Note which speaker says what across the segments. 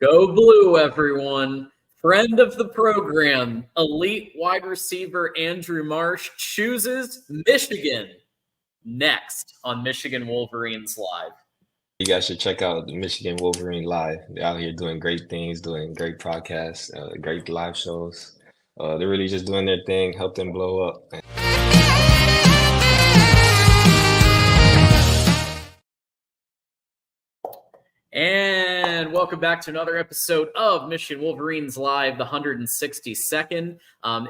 Speaker 1: Go Blue, everyone. Friend of the program, elite wide receiver Andrew Marsh chooses Michigan next on Michigan Wolverines Live.
Speaker 2: You guys should check out the Michigan Wolverine Live. They're out here doing great things, doing great podcasts, great live shows. They're really just doing their thing, help them blow up.
Speaker 1: And welcome back to another episode of Michigan Wolverines Live, the 162nd.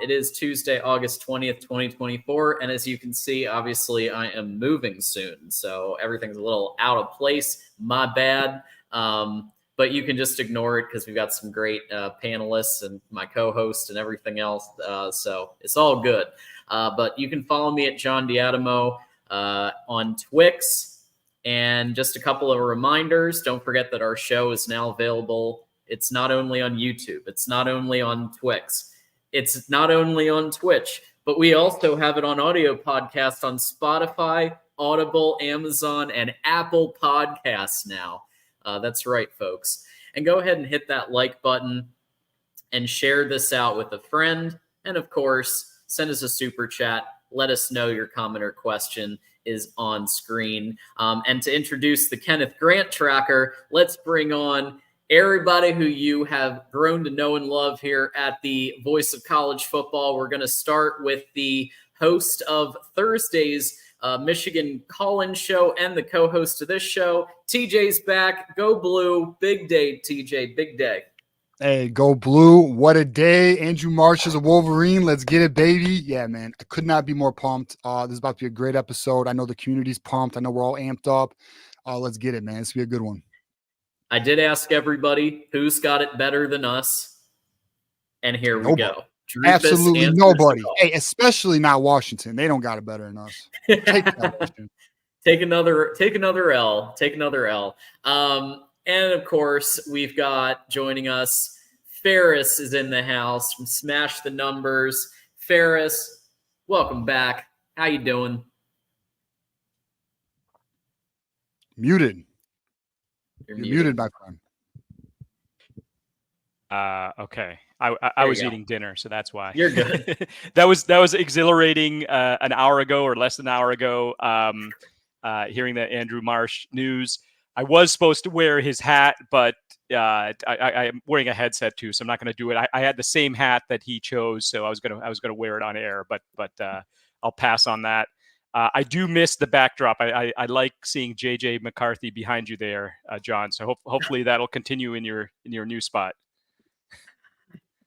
Speaker 1: It is Tuesday, August 20th, 2024. And as you can see, obviously, I am moving soon. So everything's a little out of place. My bad. But you can just ignore it because we've got some great panelists and my co-host and everything else. So it's all good. But you can follow me at John Diadamo on Twix. And just a couple of reminders. Don't forget that our show is now available. It's not only on YouTube. It's not only on Twix. It's not only on Twitch. But we also have it on audio podcast on Spotify, Audible, Amazon, and Apple Podcasts now. That's right, folks. And go ahead and hit that like button and share this out with a friend. And, of course, send us a super chat. Let us know your comment or question is on screen. And to introduce the Kenneth Grant tracker, let's bring on everybody who you have grown to know and love here at the Voice of College Football. We're going to start with the host of Thursday's Michigan Call-In Show and the co-host of this show. TJ's back. Go Blue. Big day, TJ. Big day.
Speaker 3: Hey, go Blue. What a day. Andrew Marsh is a Wolverine. Let's get it, baby. Yeah, man. I could not be more pumped. This is about to be a great episode. I know the community's pumped. I know we're all amped up. Let's get it, man. This will be a good one.
Speaker 1: I did ask everybody who's got it better than us. And here we go.
Speaker 3: Absolutely nobody. Hey, especially not Washington. They don't got it better than us.
Speaker 1: Take another L. Take another L. And, of course, we've got joining us, Ferris is in the house from Smash the Numbers. Ferris, welcome back. How you doing?
Speaker 3: Muted. You're muted, my friend.
Speaker 4: Okay. I was eating dinner, so that's why.
Speaker 1: You're good.
Speaker 4: That was exhilarating an hour ago or less than an hour ago, hearing the Andrew Marsh news. I was supposed to wear his hat, but I'm wearing a headset too, so I'm not going to do it. I had the same hat that he chose, so I was gonna wear it on air, but I'll pass on that. I do miss the backdrop. I like seeing JJ McCarthy behind you there, John. So hopefully that'll continue in your new spot.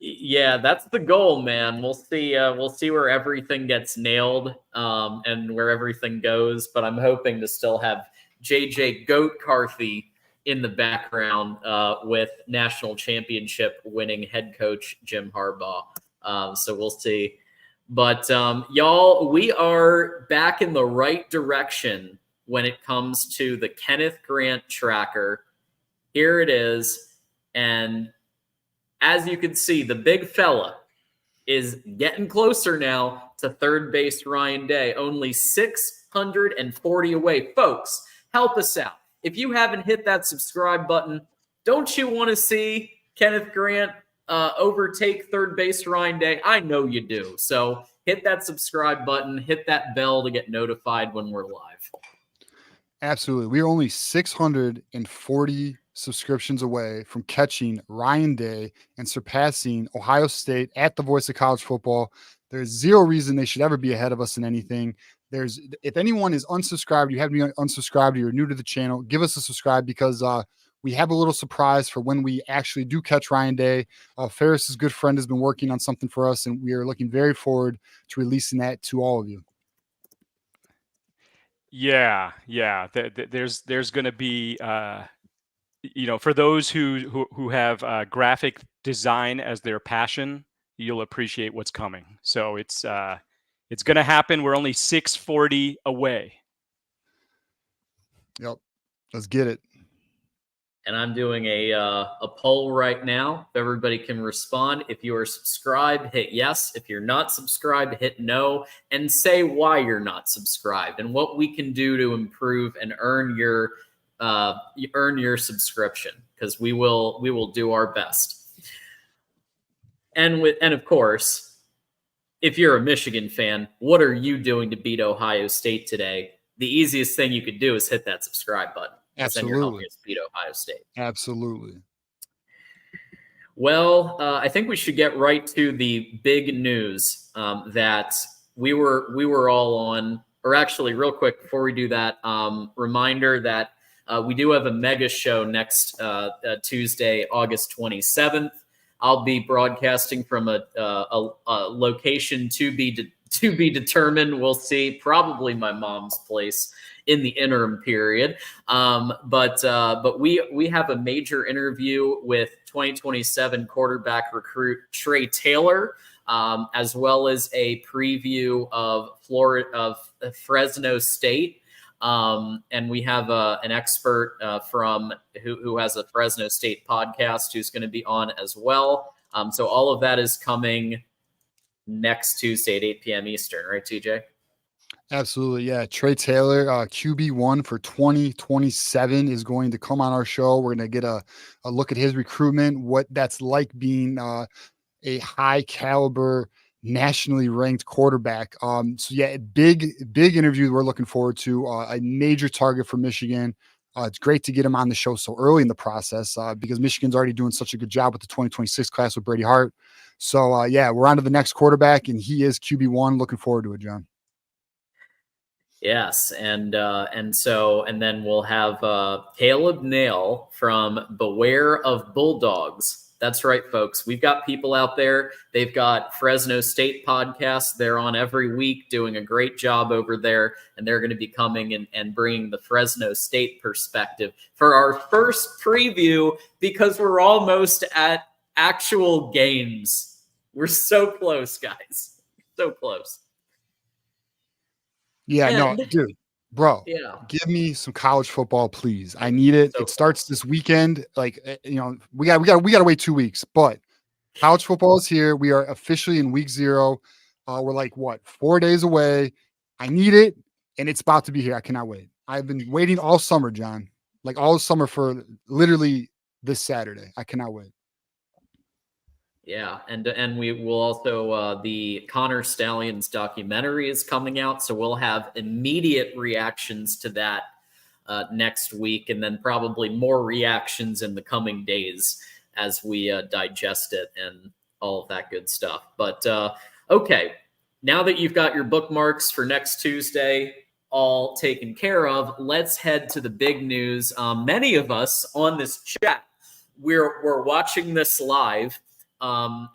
Speaker 1: Yeah, that's the goal, man. We'll see. We'll see where everything gets nailed and where everything goes. But I'm hoping to still have JJ Goat Carthy in the background with national championship winning head coach Jim Harbaugh. So we'll see. But y'all, we are back in the right direction when it comes to the Kenneth Grant tracker. Here it is. And as you can see, the big fella is getting closer now to third base Ryan Day. Only 640 away. Folks, help us out. If you haven't hit that subscribe button, don't you want to see Kenneth Grant overtake third base Ryan Day? I know you do. So hit that subscribe button, hit that bell to get notified when we're live.
Speaker 3: Absolutely. We are only 640 subscriptions away from catching Ryan Day and surpassing Ohio State at the Voice of College Football. There's zero reason they should ever be ahead of us in anything. If anyone is unsubscribed, you have to be unsubscribed, or you're new to the channel, give us a subscribe because we have a little surprise for when we actually do catch Ryan Day. Ferris's good friend has been working on something for us, and we are looking very forward to releasing that to all of you.
Speaker 4: Yeah. There's going to be, for those who have graphic design as their passion, you'll appreciate what's coming. So it's going to happen. We're only 640 away.
Speaker 3: Yep. Let's get it.
Speaker 1: And I'm doing a poll right now. If everybody can respond. If you are subscribed, hit yes. If you're not subscribed, hit no. And say why you're not subscribed and what we can do to improve and earn your subscription. because we will do our best. And of course, if you're a Michigan fan, what are you doing to beat Ohio State today? The easiest thing you could do is hit that subscribe button. Then you're helping us beat Ohio State.
Speaker 3: Absolutely.
Speaker 1: Well, I think we should get right to the big news that we were all on. Or actually, real quick before we do that, reminder that we do have a mega show next Tuesday, August 27th. I'll be broadcasting from a location to be determined. We'll see. Probably my mom's place in the interim period. But we have a major interview with 2027 quarterback recruit Trey Taylor, as well as a preview of Fresno State. And we have an expert from who has a Fresno State podcast who's going to be on as well. So all of that is coming next Tuesday at 8 p.m. Eastern, right, TJ?
Speaker 3: Absolutely. Yeah. Trey Taylor, QB1 for 2027 is going to come on our show. We're going to get a look at his recruitment, what that's like being a high caliber, nationally ranked quarterback. So yeah, big interview we're looking forward to. A major target for Michigan. It's great to get him on the show so early in the process because Michigan's already doing such a good job with the 2026 class with Brady Hart. So yeah, we're on to the next quarterback, and he is QB1. Looking forward to it, John.
Speaker 1: Yes, and then we'll have Caleb Nail from Beware of Bulldogs. That's right, folks. We've got people out there. They've got Fresno State podcasts. They're on every week doing a great job over there, and they're going to be coming and bringing the Fresno State perspective for our first preview because we're almost at actual games. We're so close, guys. So close.
Speaker 3: Yeah, no, dude, bro.
Speaker 1: Yeah.
Speaker 3: Give me some college football, please. I need it. It starts this weekend. Like, we got to wait 2 weeks, but college football is here. We are officially in week 0. We're like 4 days away. I need it, and it's about to be here. I cannot wait. I've been waiting all summer, John. Like all summer for literally this Saturday. I cannot wait.
Speaker 1: Yeah, and we will also the Connor Stallions documentary is coming out, so we'll have immediate reactions to that next week, and then probably more reactions in the coming days as we digest it and all of that good stuff. But okay, now that you've got your bookmarks for next Tuesday all taken care of, let's head to the big news. Many of us on this chat, we're watching this live.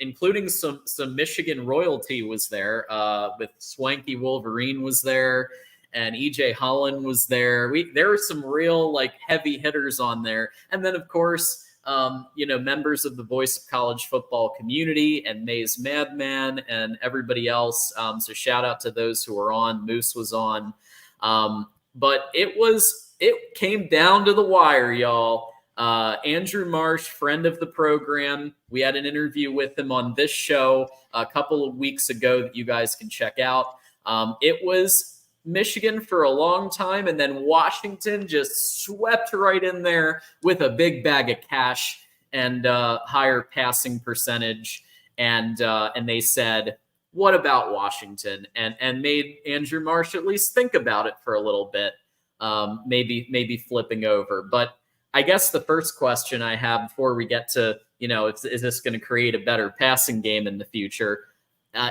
Speaker 1: Including some Michigan royalty was there, with Swanky Wolverine was there, and EJ Holland was there. There were some real heavy hitters on there, and then of course, members of the Voice of College Football community and Maze Madman and everybody else. So shout out to those who were on. Moose was on, but it came down to the wire, y'all. Andrew Marsh, friend of the program. We had an interview with him on this show a couple of weeks ago that you guys can check out. It was Michigan for a long time, and then Washington just swept right in there with a big bag of cash and higher passing percentage. And they said, what about Washington? And made Andrew Marsh at least think about it for a little bit, maybe flipping over. But I guess the first question I have before we get to, is this going to create a better passing game in the future,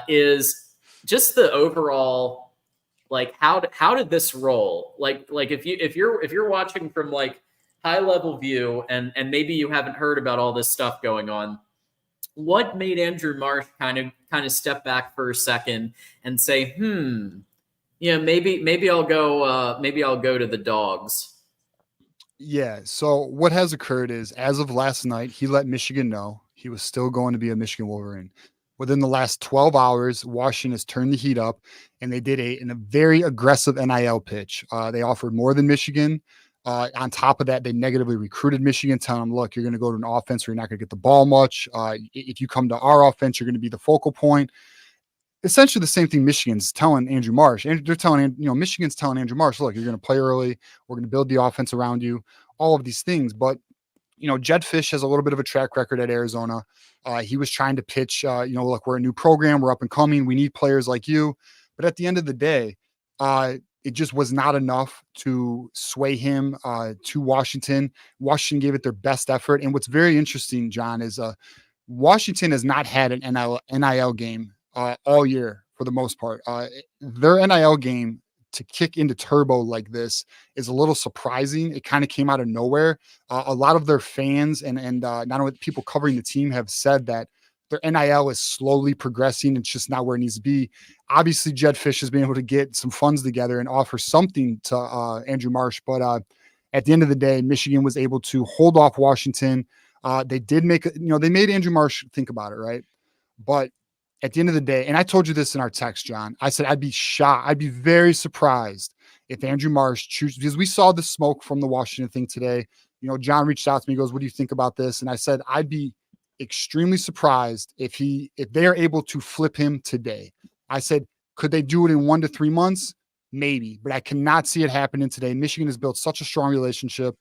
Speaker 1: is just the overall, how did this roll? If you're watching from high level view and maybe you haven't heard about all this stuff going on, what made Andrew Marsh kind of step back for a second and say, maybe I'll go to the Dogs.
Speaker 3: Yeah. So what has occurred is, as of last night, he let Michigan know he was still going to be a Michigan Wolverine. Within the last 12 hours, Washington has turned the heat up, and they did a very aggressive NIL pitch. They offered more than Michigan. On top of that, they negatively recruited Michigan, telling them, look, you're going to go to an offense where you're not going to get the ball much. If you come to our offense, you're going to be the focal point. Essentially the same thing Michigan's telling Andrew Marsh. And they're telling, Michigan's telling Andrew Marsh, look, you're going to play early. We're going to build the offense around you, all of these things. But Jed Fish has a little bit of a track record at Arizona. He was trying to pitch, look, we're a new program, we're up and coming, we need players like you. But at the end of the day, it just was not enough to sway him to Washington. Washington gave it their best effort. And what's very interesting, John, is Washington has not had an NIL game all year for the most part. Their NIL game to kick into turbo like this is a little surprising. It kind of came out of nowhere. A lot of their fans and not only people covering the team have said that their NIL is slowly progressing. It's just not where it needs to be. Obviously, Jed Fish has been able to get some funds together and offer something to Andrew Marsh. But at the end of the day, Michigan was able to hold off Washington. They did they made Andrew Marsh think about it, right? But at the end of the day, and I told you this in our text, John, I said, I'd be shocked. I'd be very surprised if Andrew Marsh chooses, because we saw the smoke from the Washington thing today. John reached out to me, goes, what do you think about this? And I said, I'd be extremely surprised if they are able to flip him today. I said, could they do it in 1 to 3 months? Maybe, but I cannot see it happening today. Michigan has built such a strong relationship.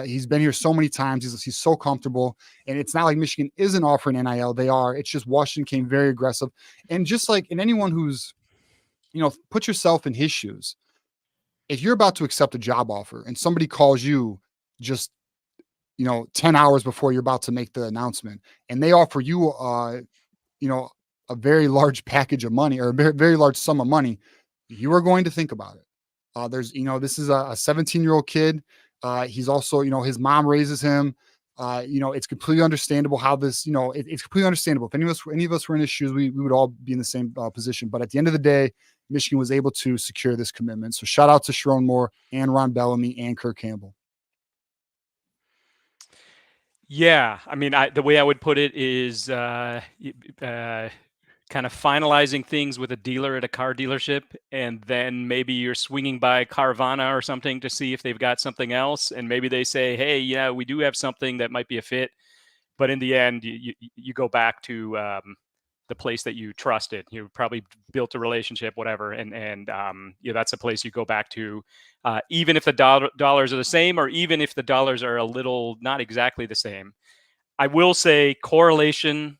Speaker 3: He's been here so many times. He's so comfortable. And it's not like Michigan isn't offering NIL. They are. It's just Washington came very aggressive. And just like in anyone who's, put yourself in his shoes. If you're about to accept a job offer and somebody calls you just, 10 hours before you're about to make the announcement and they offer you, a very large package of money or a very, very large sum of money, you are going to think about it. This is a 17-year-old kid. He's also, his mom raises him. It's completely understandable how this, it's completely understandable. If any of us were in his shoes, we would all be in the same position. But at the end of the day, Michigan was able to secure this commitment. So shout out to Sharon Moore and Ron Bellamy and Kirk Campbell.
Speaker 4: Yeah, I mean, the way I would put it is kind of finalizing things with a dealer at a car dealership, and then maybe you're swinging by Carvana or something to see if they've got something else, and maybe they say, hey, yeah, we do have something that might be a fit, but in the end, you go back to the place that you trusted. You probably built a relationship, whatever, and that's a place you go back to, even if the dollars are the same, or even if the dollars are a little not exactly the same. I will say correlation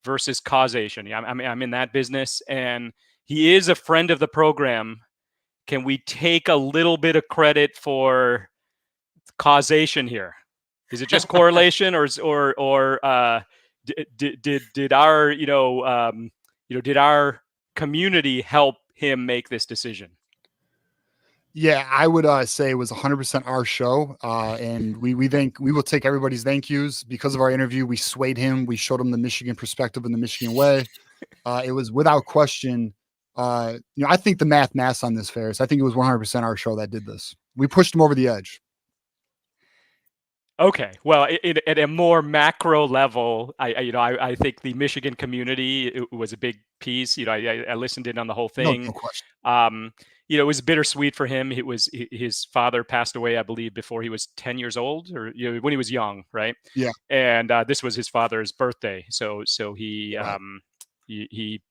Speaker 4: versus causation. I'm in that business, and he is a friend of the program. Can we take a little bit of credit for causation here? Is it just correlation, or did our did our community help him make this decision?
Speaker 3: Yeah, I would say it was 100% our show. And we will take everybody's thank yous. Because of our interview, we swayed him. We showed him the Michigan perspective and the Michigan way. It was without question. I think the math on this, Ferris. I think it was 100% our show that did this. We pushed him over the edge.
Speaker 4: Okay, well, at a more macro level, I think the Michigan community was a big piece. I listened in on the whole thing.
Speaker 3: No question.
Speaker 4: It was bittersweet for him. It was his father passed away, I believe, before he was 10 years old, or when he was young, right?
Speaker 3: Yeah.
Speaker 4: And this was his father's birthday, so he
Speaker 3: right.
Speaker 4: he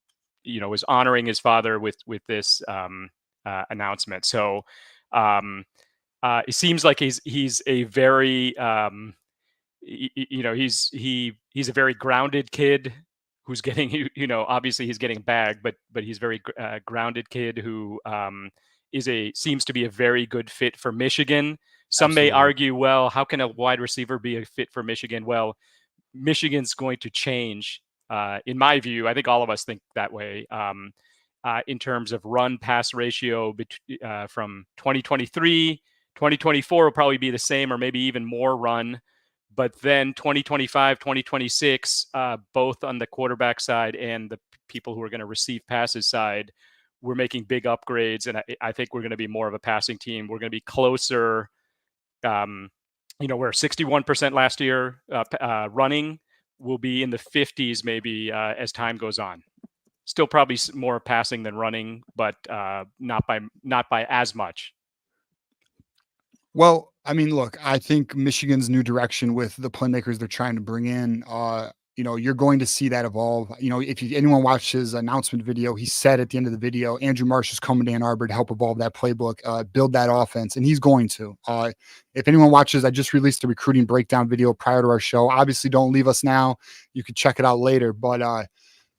Speaker 4: was honoring his father with this announcement. So it seems like he's a very he's a very grounded kid who's getting, obviously he's getting bagged, but he's very grounded kid who seems to be a very good fit for Michigan. Some
Speaker 3: Absolutely.
Speaker 4: may argue, well, how can a wide receiver be a fit for Michigan? Well, Michigan's going to change. In my view, I think all of us think that way. In terms of run-pass ratio from 2023, 2024 will probably be the same or maybe even more run. But then 2025, 2026, both on the quarterback side and the people who are going to receive passes side, we're making big upgrades. And I think we're going to be more of a passing team. We're going to be closer. We're 61% last year running. We'll be in the 50s maybe as time goes on. Still probably more passing than running, but not by as much.
Speaker 3: Well, I mean, look, I think Michigan's new direction with the playmakers they're trying to bring in, you're going to see that evolve. If anyone watched his announcement video, he said at the end of the video, Andrew Marsh is coming to Ann Arbor to help evolve that playbook, build that offense, and he's going to. If anyone watches, I just released a recruiting breakdown video prior to our show. Obviously, don't leave us now. You can check it out later. But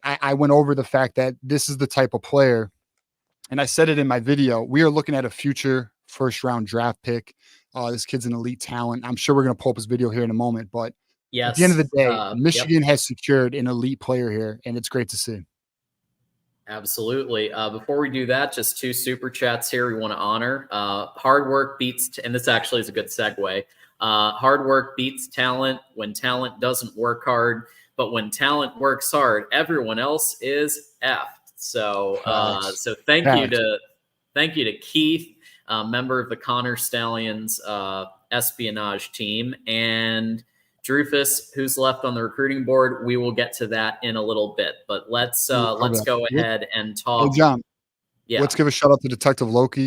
Speaker 3: I went over the fact that this is the type of player, and I said it in my video, we are looking at a future first-round draft pick. This kid's an elite talent. I'm sure we're going to pull up his video here in a moment, but
Speaker 1: Yes.
Speaker 3: at the end of the day,
Speaker 1: Yep.
Speaker 3: Michigan has secured an elite player here, and it's great to see.
Speaker 1: Absolutely. Before we do that, just 2 super chats here we want to honor. Hard work beats, and this actually is a good segue. Hard work beats talent when talent doesn't work hard, but when talent works hard, everyone else is effed. So, so thank you to Keith, member of the Connor Stallions espionage team, and Drufus, who's left on the recruiting board. We will get to that in a little bit, but let's go ahead and talk.
Speaker 3: Hey, John,
Speaker 1: yeah,
Speaker 3: let's give a shout out to Detective Loki.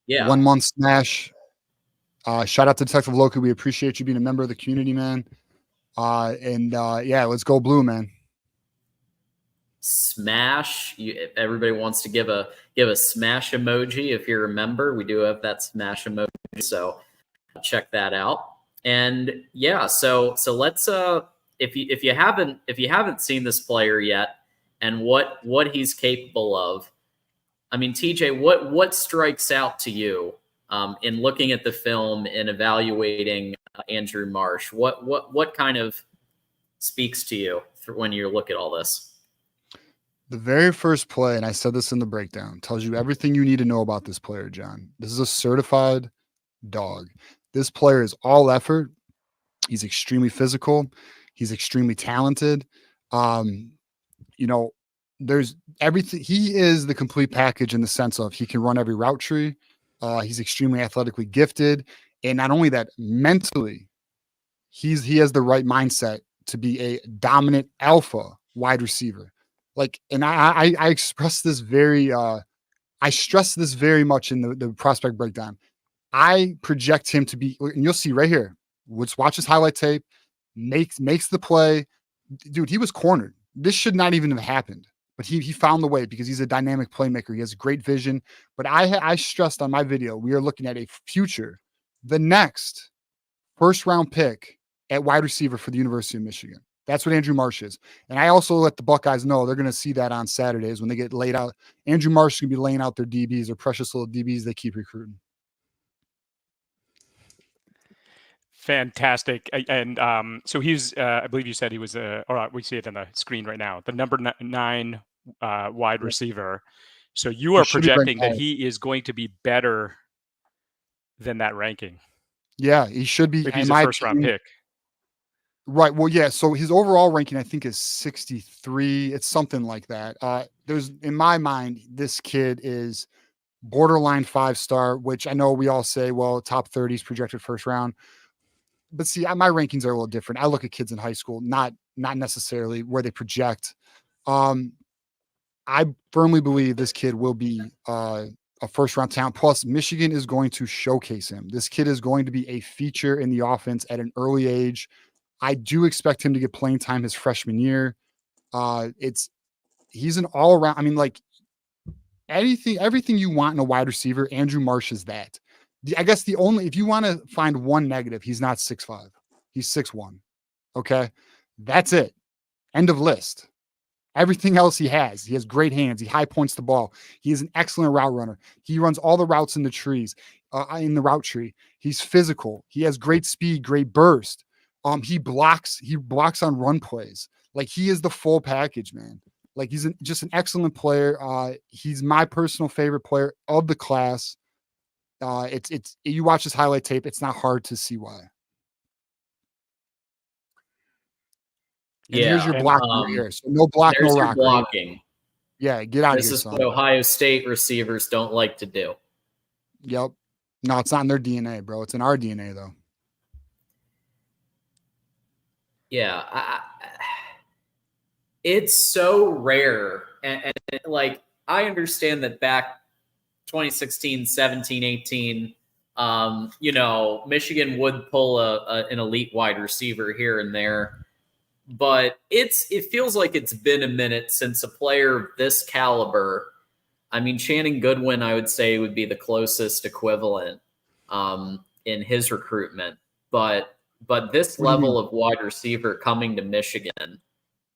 Speaker 1: Yeah,
Speaker 3: 1 month smash. Shout out to Detective Loki. We appreciate you being a member of the community, man. Yeah, let's go blue, man.
Speaker 1: Smash. Everybody wants to give a smash emoji if you're a member. We do have that smash emoji, so check that out. And yeah, so let's if you haven't seen this player yet and what he's capable of, I mean, TJ, what strikes out to you in looking at the film and evaluating Andrew Marsh? What kind of speaks to you when you look at all this?
Speaker 3: The very first play, and I said this in the breakdown, tells you everything you need to know about this player, John. This is a certified dog. This player is all effort. He's extremely physical. He's extremely talented. There's everything. He is the complete package in the sense of he can run every route tree. He's extremely athletically gifted. And not only that, mentally, he has the right mindset to be a dominant alpha wide receiver. And I express this I stress this very much in the prospect breakdown. I project him to be, and you'll see right here, let's watch his highlight tape, makes the play. Dude, he was cornered. This should not even have happened, but he found the way because he's a dynamic playmaker. He has great vision. But I stressed on my video, we are looking at the next first round pick at wide receiver for the University of Michigan. That's what Andrew Marsh is. And I also let the Buckeyes know they're going to see that on Saturdays when they get laid out. Andrew Marsh is going to be laying out their DBs, their precious little DBs they keep recruiting.
Speaker 4: Fantastic. And so he's, I believe you said he was, we see it on the screen right now, the number 9 wide receiver. So you are projecting that he is going to be better than that ranking.
Speaker 3: Yeah, he should be.
Speaker 4: If he's a first round pick.
Speaker 3: Right. Well, yeah. So his overall ranking, I think, is 63. It's something like that. In my mind, this kid is borderline 5-star, which I know we all say, well, top 30 is projected first round. But see, my rankings are a little different. I look at kids in high school, not necessarily where they project. I firmly believe this kid will be a first-round talent. Plus, Michigan is going to showcase him. This kid is going to be a feature in the offense at an early age. I do expect him to get playing time his freshman year. He's an all-around. I mean, like everything you want in a wide receiver, Andrew Marsh is that. I guess if you want to find one negative, he's not 6'5". He's 6'1". Okay. That's it. End of list. Everything else he has great hands. He high points the ball. He is an excellent route runner. He runs all the routes in the trees, in the route tree. He's physical. He has great speed, great burst. He blocks on run plays. Like, he is the full package, man. Like, he's just an excellent player. He's my personal favorite player of the class. You watch his highlight tape, it's not hard to see why. And here's your blocking right here. So no block, no rock.
Speaker 1: Blocking.
Speaker 3: Right? Yeah, get out of here.
Speaker 1: This is what Ohio State receivers don't like to do.
Speaker 3: Yep. No, it's not in their DNA, bro. It's in our DNA, though.
Speaker 1: Yeah, it's so rare, and like, I understand that back 2016, 17, 18, Michigan would pull an elite wide receiver here and there, but it feels like it's been a minute since a player of this caliber. I mean, Channing Goodwin, I would say, would be the closest equivalent in his recruitment. But this level of wide receiver coming to Michigan,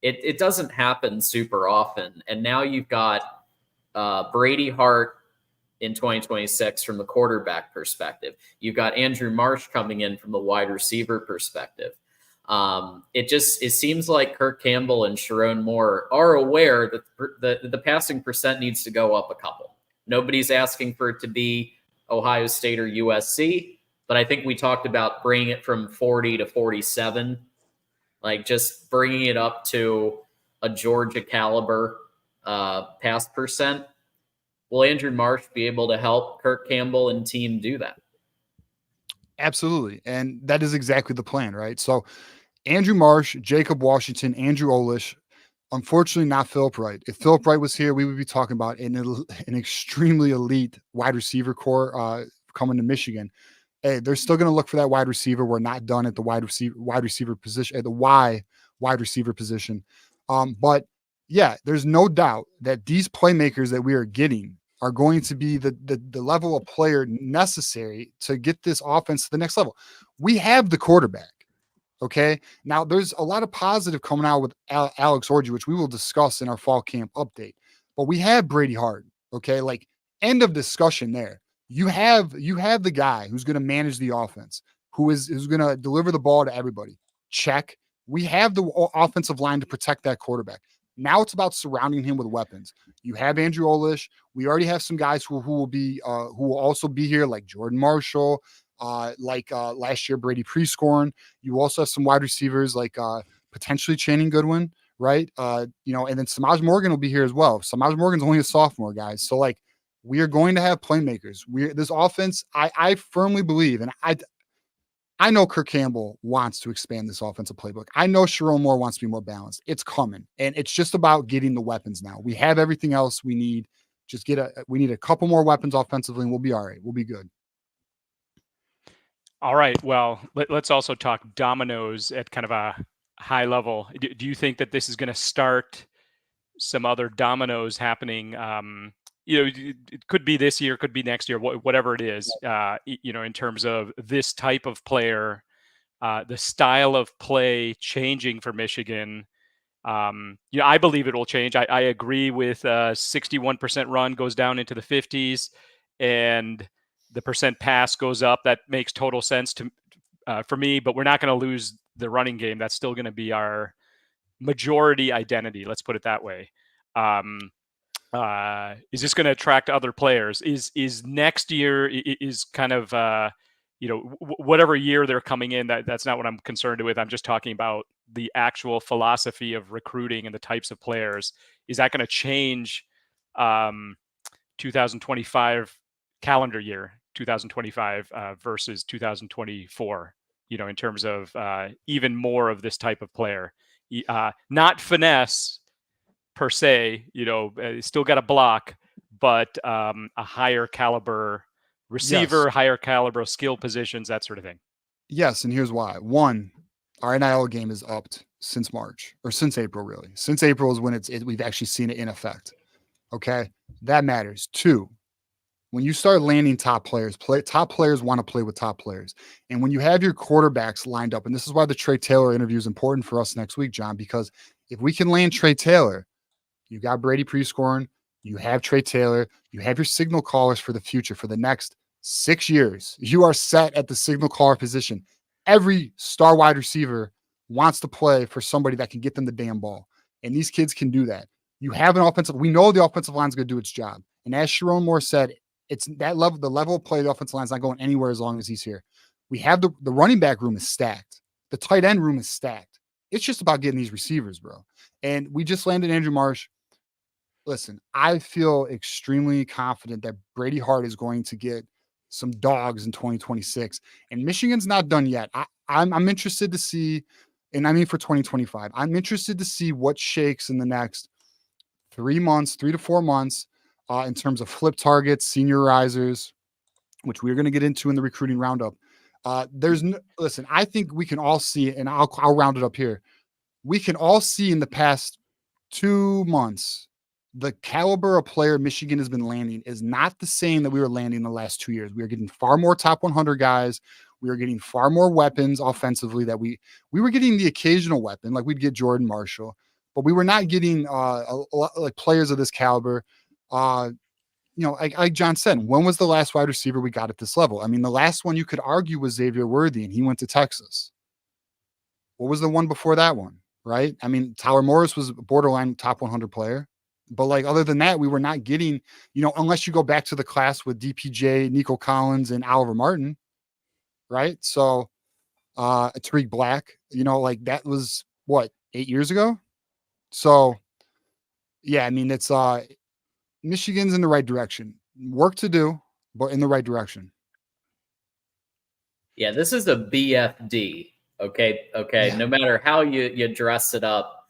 Speaker 1: it doesn't happen super often. And now you've got Brady Hart in 2026 from the quarterback perspective. You've got Andrew Marsh coming in from the wide receiver perspective. It seems like Kirk Campbell and Sharon Moore are aware that the passing percent needs to go up a couple. Nobody's asking for it to be Ohio State or USC, but I think we talked about bringing it from 40 to 47, like just bringing it up to a Georgia caliber pass percent. Will Andrew Marsh be able to help Kirk Campbell and team do that?
Speaker 3: Absolutely. And that is exactly the plan, right? So Andrew Marsh, Jacob Washington, Andrew Olish, unfortunately not Philip Wright. If Philip Wright was here, we would be talking about an extremely elite wide receiver core coming to Michigan. Hey, they're still going to look for that wide receiver. We're not done at the wide receiver position, at the wide receiver position. But yeah, there's no doubt that these playmakers that we are getting are going to be the level of player necessary to get this offense to the next level. We have the quarterback. Okay. Now there's a lot of positive coming out with Alex Orji, which we will discuss in our fall camp update, but we have Brady Hart. Okay. Like, end of discussion there. You have the guy who's going to manage the offense, who's going to deliver the ball to everybody. Check. We have the offensive line to protect that quarterback. Now it's about surrounding him with weapons. You have Andrew Olish. We already have some guys who will also be here, like Jordan Marshall, last year Brady Prescorn. You also have some wide receivers like potentially Channing Goodwin, right? And then Samaj Morgan will be here as well. Samaj Morgan's only a sophomore, guys. So like, we are going to have playmakers. This offense, I firmly believe, and I know Kirk Campbell wants to expand this offensive playbook. I know Sharon Moore wants to be more balanced. It's coming, and it's just about getting the weapons now. We have everything else we need. We need a couple more weapons offensively, and we'll be all right. We'll be good.
Speaker 4: All right. Well, let's also talk dominoes at kind of a high level. Do you think that this is going to start some other dominoes happening? It could be this year, could be next year, whatever it is, in terms of this type of player, the style of play changing for Michigan. I believe it will change. I agree with 61% run goes down into the 50s and the percent pass goes up. That makes total sense for me, but we're not going to lose the running game. That's still going to be our majority identity. Let's put it that way. Is this going to attract other players? Is next year is kind of whatever year they're coming in? That's not what I'm concerned with. I'm just talking about the actual philosophy of recruiting and the types of players. Is that going to change 2025 calendar year 2025 versus 2024? In terms of even more of this type of player, not finesse per se, still got a block, but a higher caliber receiver, yes. Higher caliber skill positions, that sort of thing.
Speaker 3: Yes, and here's why. One, our NIL game is upped since March, or since April, really. Since April is when we've actually seen it in effect. Okay, that matters. Two, when you start landing top players want to play with top players. And when you have your quarterbacks lined up, and this is why the Trey Taylor interview is important for us next week, John, because if we can land Trey Taylor, you got Brady Prescorn, you have Trey Taylor, you have your signal callers for the future, for the next 6 years. You are set at the signal caller position. Every star wide receiver wants to play for somebody that can get them the damn ball. And these kids can do that. You have an offensive, we know the offensive line is going to do its job. And as Sharon Moore said, it's that level, the level of play of the offensive line is not going anywhere as long as he's here. We have the running back room is stacked. The tight end room is stacked. It's just about getting these receivers, bro. And we just landed Andrew Marsh. Listen, I feel extremely confident that Brady Hart is going to get some dogs in 2026. And Michigan's not done yet. I'm interested to see, and I mean for 2025, I'm interested to see what shakes in the next 3 to 4 months in terms of flip targets, seniorizers, which we're going to get into in the recruiting roundup. Listen, I think we can all see it, and I'll round it up here. we can all see in the past 2 months, the caliber of player Michigan has been landing is not the same that we were landing the last 2 years. We are getting far more top 100 guys. We are getting far more weapons offensively that we were getting the occasional weapon, like we'd get Jordan Marshall, but we were not getting like players of this caliber. Like John said, when was the last wide receiver we got at this level? I mean, the last one you could argue was Xavier Worthy, and he went to Texas. What was the one before that one, right? I mean, Tyler Morris was a borderline top 100 player. But like other than that, we were not getting, unless you go back to the class with DPJ, Nico Collins, and Oliver Martin, right? So Tariq Black, like that was what, 8 years ago? So yeah, I mean, it's Michigan's in the right direction. Work to do, but in the right direction.
Speaker 1: Yeah, this is a BFD. Okay.
Speaker 3: Yeah.
Speaker 1: No matter how you dress it up,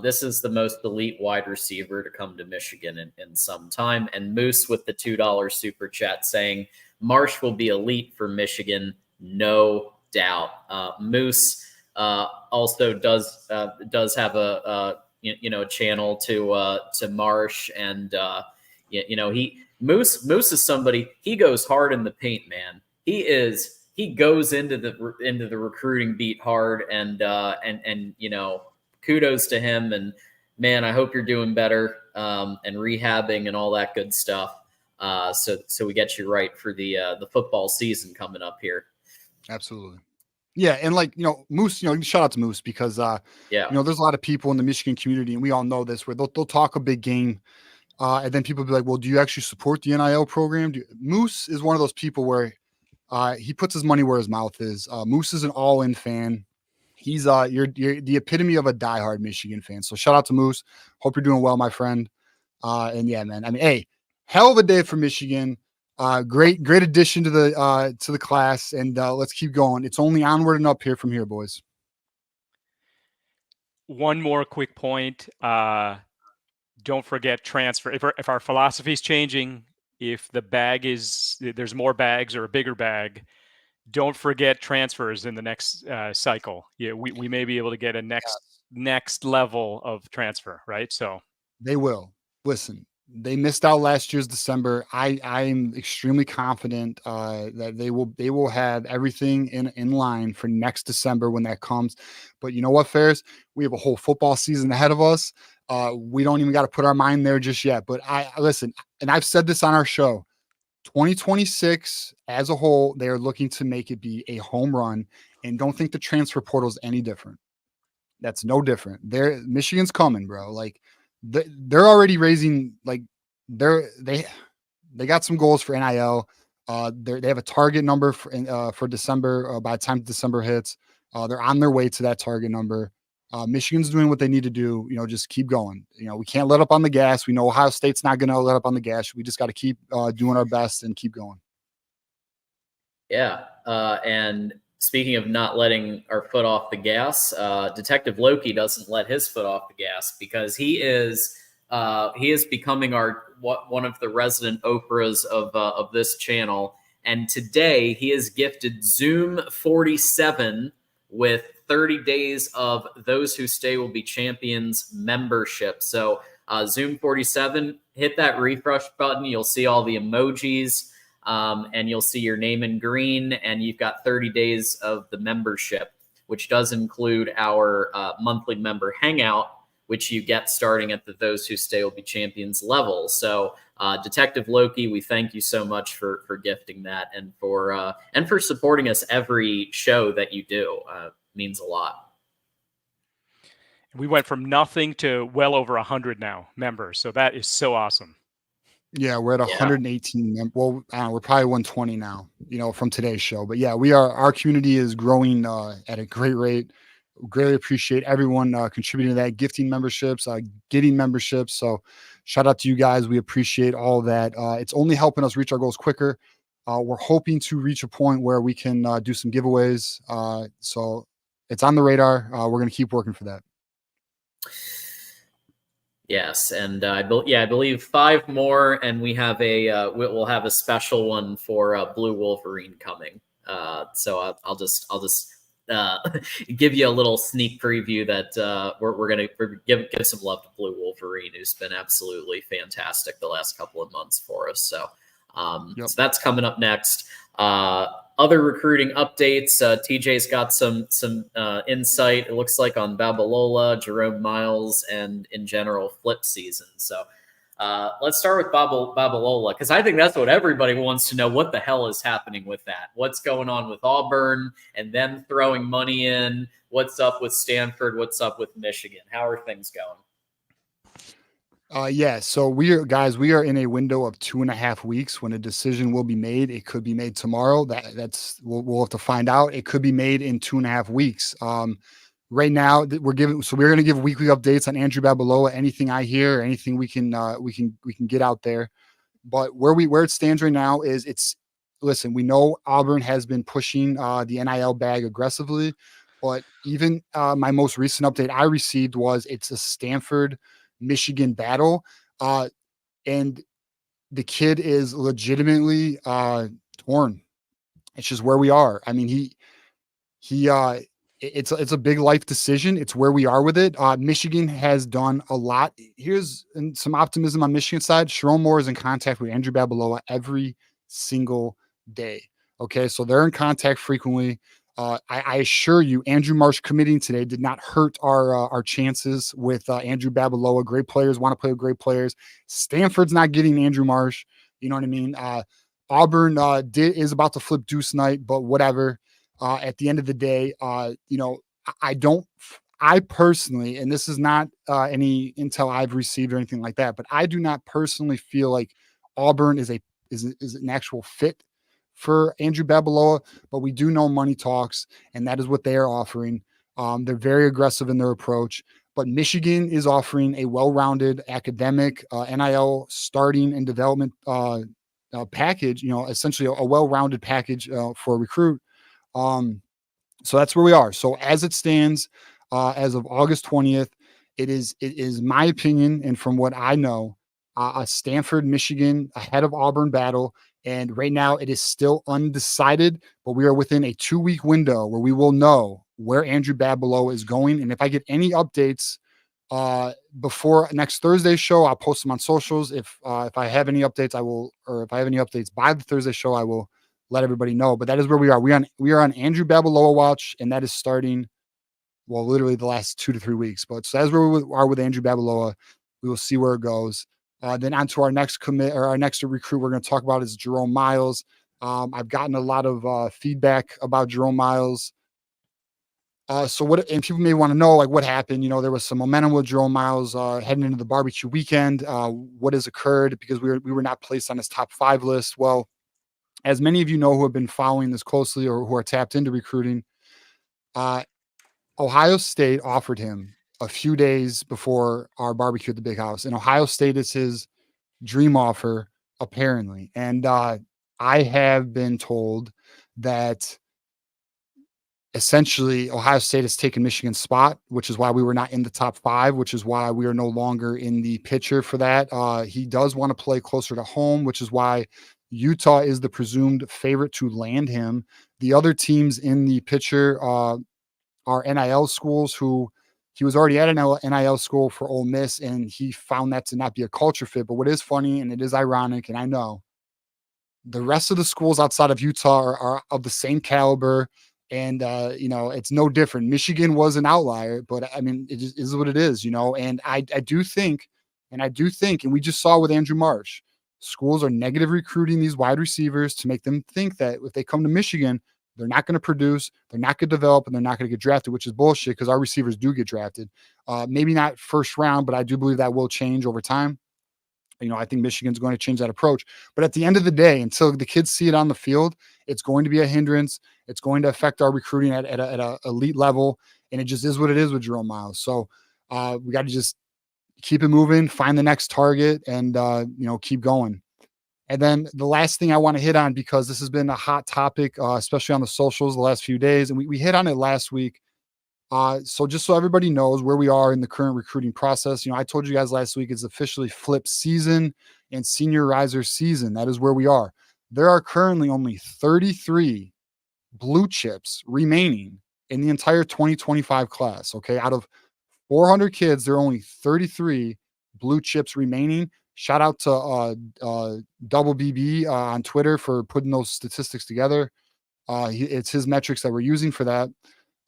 Speaker 1: this is the most elite wide receiver to come to Michigan in some time. And Moose with the $2 super chat saying Marsh will be elite for Michigan, no doubt. Moose also does have a channel to Marsh, and Moose is somebody, he goes hard in the paint, man. He goes into the recruiting beat hard, and kudos to him. And man, I hope you're doing better and rehabbing and all that good stuff. So we get you right for the football season coming up here.
Speaker 3: Absolutely. Yeah, and Moose, shout out to Moose because there's a lot of people in the Michigan community, and we all know this, where they'll talk a big game, and then people be like, "Well, do you actually support the NIL program?" Moose is one of those people where he puts his money where his mouth is. Moose is an all-in fan. He's you're the epitome of a diehard Michigan fan. So shout out to Moose. Hope you're doing well, my friend. And yeah, man. I mean, hey, hell of a day for Michigan. Great addition to the class, and let's keep going. It's only onward and up here from here, boys.
Speaker 4: One more quick point. Don't forget transfer. If our philosophy is changing, if there's more bags or a bigger bag, don't forget transfers in the next cycle. Yeah, we may be able to get a next level of transfer, right? So
Speaker 3: they will. Listen, they missed out last year's December. I'm extremely confident that they will have everything in line for next December when that comes. But you know what, Ferris? We have a whole football season ahead of us. We don't even got to put our mind there just yet. But listen, and I've said this on our show, 2026 as a whole, they are looking to make it be a home run, and don't think the transfer portal is any different. That's no different. Michigan's coming, bro. Like they're already raising, like they got some goals for NIL. They have a target number for December. By the time December hits, they're on their way to that target number. Michigan's doing what they need to do. Just keep going. We can't let up on the gas. We know Ohio State's not going to let up on the gas. We just got to keep doing our best and keep going.
Speaker 1: Yeah. And speaking of not letting our foot off the gas, Detective Loki doesn't let his foot off the gas because he is becoming one of the resident Oprahs of this channel. And today he is gifted Zoom 47 with 30 days of Those Who Stay Will Be Champions membership. So Zoom 47, hit that refresh button. You'll see all the emojis, and you'll see your name in green, and you've got 30 days of the membership, which does include our monthly member hangout, which you get starting at the Those Who Stay Will Be Champions level. So Detective Loki, we thank you so much for gifting that and for supporting us every show that you do. Means a lot.
Speaker 4: We went from nothing to well over 100 now members. So that is so awesome.
Speaker 3: Yeah, we're at 118. Well, we're probably 120 now, from today's show. But yeah, our community is growing at a great rate. Greatly appreciate everyone contributing to that, gifting memberships, getting memberships. So shout out to you guys. We appreciate all of that. It's only helping us reach our goals quicker. We're hoping to reach a point where we can do some giveaways. So it's on the radar. We're going to keep working for that.
Speaker 1: Yes, and I believe 5 more, and we'll have a special one for Blue Wolverine coming. So I'll just give you a little sneak preview that we're gonna give some love to Blue Wolverine, who's been absolutely fantastic the last couple of months for us. So, so that's coming up next. Other recruiting updates. TJ's got some insight. It looks like on Babalola, Jerome Myles, and in general flip season. So let's start with Babalola, because I think that's what everybody wants to know. What the hell is happening with that? What's going on with Auburn and them throwing money in? What's up with Stanford? What's up with Michigan? How are things going?
Speaker 3: Yeah, so we are in a window of 2.5 weeks when a decision will be made. It could be made tomorrow. We'll have to find out. It could be made in 2.5 weeks. Right now we're going to give weekly updates on Andrew Babalola. Anything I hear, anything we can get out there. But where it stands right now is listen, we know Auburn has been pushing the NIL bag aggressively, but even my most recent update I received was it's a Stanford Michigan battle, and the kid is legitimately torn. It's just where we are. I mean, it's a big life decision. It's where we are with it. Michigan has done a lot. Here's some optimism on Michigan's side. Sharon Moore is in contact with Andrew Babalola every single day. Okay, so they're in contact frequently. I assure you, Andrew Marsh committing today did not hurt our chances with Andrew Babalola. Great players want to play with great players. Stanford's not getting Andrew Marsh. You know what I mean? Auburn is about to flip deuce night, but whatever. At the end of the day, I personally, and this is not any intel I've received or anything like that, but I do not personally feel like Auburn is an actual fit for Andrew Babalola, but we do know money talks, and that is what they are offering. They're very aggressive in their approach, but Michigan is offering a well-rounded academic NIL starting and development package, essentially a well-rounded package for a recruit. So that's where we are. So as it stands, as of August 20th, it is my opinion, and from what I know, a Stanford, Michigan ahead of Auburn battle. And right now it is still undecided, but we are within a 2-week window where we will know where Andrew Babalola is going. And if I get any updates before next Thursday's show, I'll post them on socials. If I have any updates, I will, or if I have any updates by the Thursday show, I will let everybody know. But that is where we are. We are on Andrew Babalola watch, and that is starting, well, literally the last 2 to 3 weeks. But so that's where we are with Andrew Babalola. We will see where it goes. Then on to our next our next recruit we're going to talk about is Jerome Myles. I've gotten a lot of feedback about Jerome Myles. And people may want to know, like, what happened. There was some momentum with Jerome Myles heading into the barbecue weekend. What has occurred, because we were not placed on his top 5 list. Well, as many of you know who have been following this closely or who are tapped into recruiting, Ohio State offered him a few days before our barbecue at the Big House. And Ohio State is his dream offer, apparently. And I have been told that essentially Ohio State has taken Michigan's spot, which is why we were not in the top 5, which is why we are no longer in the picture for that. He does want to play closer to home, which is why Utah is the presumed favorite to land him. The other teams in the picture are NIL schools who he was already at an NIL school for Ole Miss, and he found that to not be a culture fit. But what is funny, and it is ironic, and I know, the rest of the schools outside of Utah are of the same caliber, and it's no different. Michigan was an outlier, but I mean, it just is what it is, And I do think, and we just saw with Andrew Marsh, schools are negative recruiting these wide receivers to make them think that if they come to Michigan, they're not going to produce, they're not going to develop, and they're not going to get drafted, which is bullshit, because our receivers do get drafted. Maybe not first round, but I do believe that will change over time. I think Michigan's going to change that approach. But at the end of the day, until the kids see it on the field, it's going to be a hindrance. It's going to affect our recruiting at a elite level, and it just is what it is with Jerome Myles. So we got to just keep it moving, find the next target, and keep going. And then the last thing I want to hit on, because this has been a hot topic, especially on the socials the last few days, and we hit on it last week. So just so everybody knows where we are in the current recruiting process, I told you guys last week it's officially flip season and senior riser season. That is where we are. There are currently only 33 blue chips remaining in the entire 2025 class. Okay, out of 400 kids, there are only 33 blue chips remaining. Shout out to Double BB on Twitter for putting those statistics together. It's his metrics that we're using for that.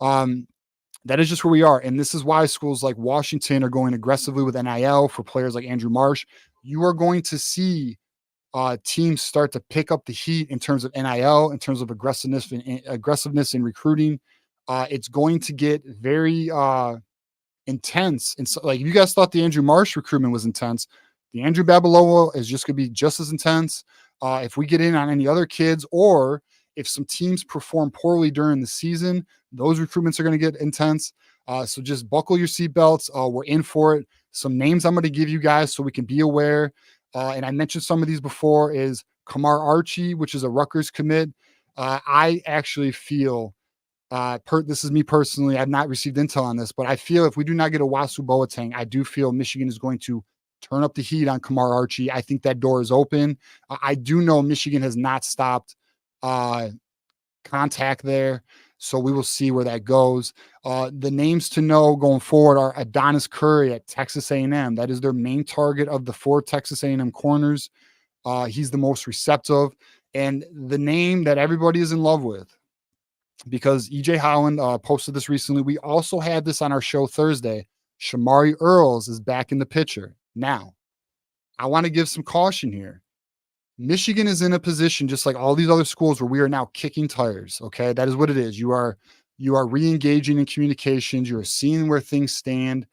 Speaker 3: That is just where we are. And this is why schools like Washington are going aggressively with NIL for players like Andrew Marsh. You are going to see teams start to pick up the heat in terms of NIL, in terms of aggressiveness in recruiting. It's going to get very intense. And so, like, if you guys thought the Andrew Marsh recruitment was intense, the Andrew Babalola is just going to be just as intense. If we get in on any other kids, or if some teams perform poorly during the season, those recruitments are going to get intense. So just buckle your seatbelts. We're in for it. Some names I'm going to give you guys so we can be aware. And I mentioned some of these before, is Kamar Archie, which is a Rutgers commit. I actually feel, this is me personally, I've not received intel on this, but I feel if we do not get a Wasu Boateng, I do feel Michigan is going to turn up the heat on Kamar Archie. I think that door is open. I do know Michigan has not stopped contact there, so we will see where that goes. The names to know going forward are Adonis Curry at Texas A&M. That is their main target of the 4 Texas A&M corners. He's the most receptive, and the name that everybody is in love with, because EJ Holland posted this recently. We also had this on our show Thursday. Shamari Earls is back in the picture. Now, I want to give some caution here. Michigan is in a position, just like all these other schools, where we are now kicking tires. Okay, that is what it is. You are re-engaging in communications. You are seeing where things stand.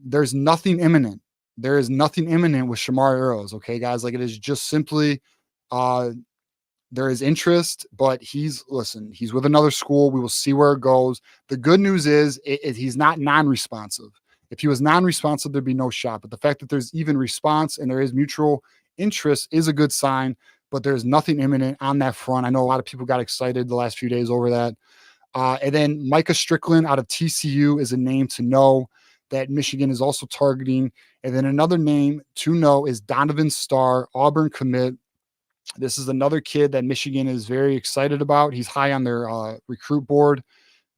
Speaker 3: There's nothing imminent. There is nothing imminent with Shamari Earls. Okay, guys, like, it is just simply there is interest, but he's with another school. We will see where it goes. The good news is he's not non-responsive. If he was non-responsive, there'd be no shot. But the fact that there's even response and there is mutual interest is a good sign, but there's nothing imminent on that front. I know a lot of people got excited the last few days over that. And then Micah Strickland out of TCU is a name to know that Michigan is also targeting. And then another name to know is Donovan Starr, Auburn commit. This is another kid that Michigan is very excited about. He's high on their recruit board.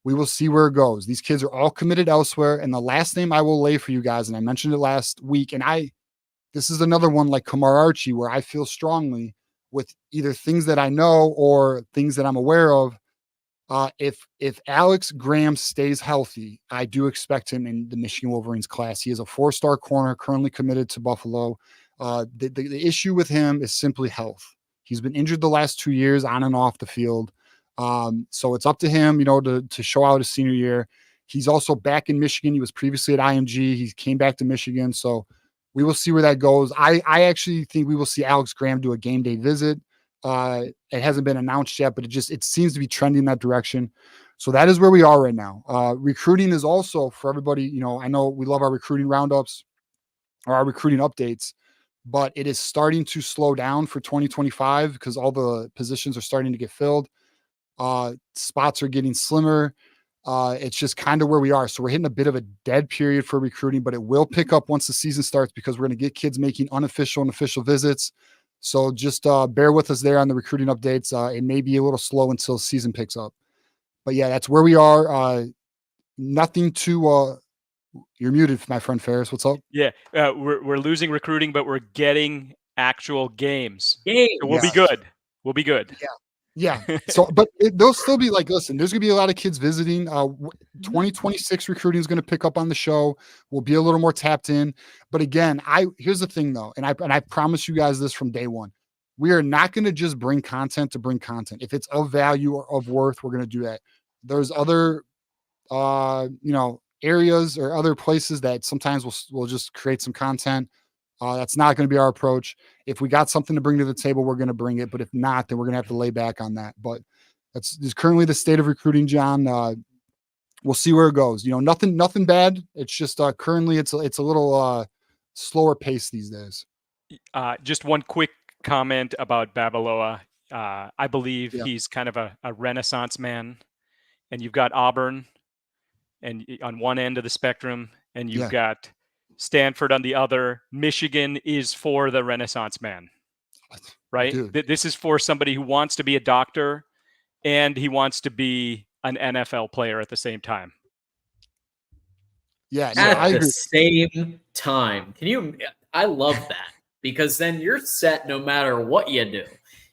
Speaker 3: We will see where it goes. These kids are all committed elsewhere. And the last name I will lay for you guys, and I mentioned it last week, and this is another one like Kamar Archie, where I feel strongly with either things that I know or things that I'm aware of. If Alex Graham stays healthy, I do expect him in the Michigan Wolverines class. He is a 4-star corner currently committed to Buffalo. The issue with him is simply health. He's been injured the last 2 years on and off the field. So it's up to him, to show out his senior year. He's also back in Michigan. He was previously at IMG. He came back to Michigan. So we will see where that goes. I actually think we will see Alex Graham do a game day visit. It hasn't been announced yet, but it seems to be trending in that direction. So that is where we are right now. Recruiting is also, for everybody, I know we love our recruiting roundups or our recruiting updates, but it is starting to slow down for 2025 because all the positions are starting to get filled. Spots are getting slimmer. It's just kind of where we are. So we're hitting a bit of a dead period for recruiting, but it will pick up once the season starts because we're going to get kids making unofficial and official visits. So just bear with us there on the recruiting updates. It may be a little slow until season picks up. But yeah, that's where we are. Nothing to you're muted, my friend Ferris. What's up?
Speaker 4: Yeah, we're losing recruiting, but we're getting actual games.
Speaker 1: Games.
Speaker 4: So we'll be good. We'll be good.
Speaker 3: Yeah. So, but they'll still be like, listen, there's going to be a lot of kids visiting. 2026 recruiting is going to pick up on the show. We'll be a little more tapped in. But again, here's the thing though. And I promise you guys this from day one, we are not going to just bring content to bring content. If it's of value or of worth, we're going to do that. There's other, areas or other places that sometimes we'll just create some content. That's not going to be our approach. If we got something to bring to the table, we're going to bring it. But if not, then we're going to have to lay back on that. But that's currently the state of recruiting, John. We'll see where it goes. Nothing bad. It's just currently it's a little slower pace these days.
Speaker 4: Just one quick comment about Babalola. I believe he's kind of a renaissance man. And you've got Auburn and on one end of the spectrum, and you've got Stanford on the other. Michigan is for the Renaissance man, right? This is for somebody who wants to be a doctor and he wants to be an NFL player at the same time.
Speaker 3: Yeah, no,
Speaker 1: At
Speaker 3: I
Speaker 1: the
Speaker 3: agree.
Speaker 1: same time. I love that, because then you're set no matter what you do.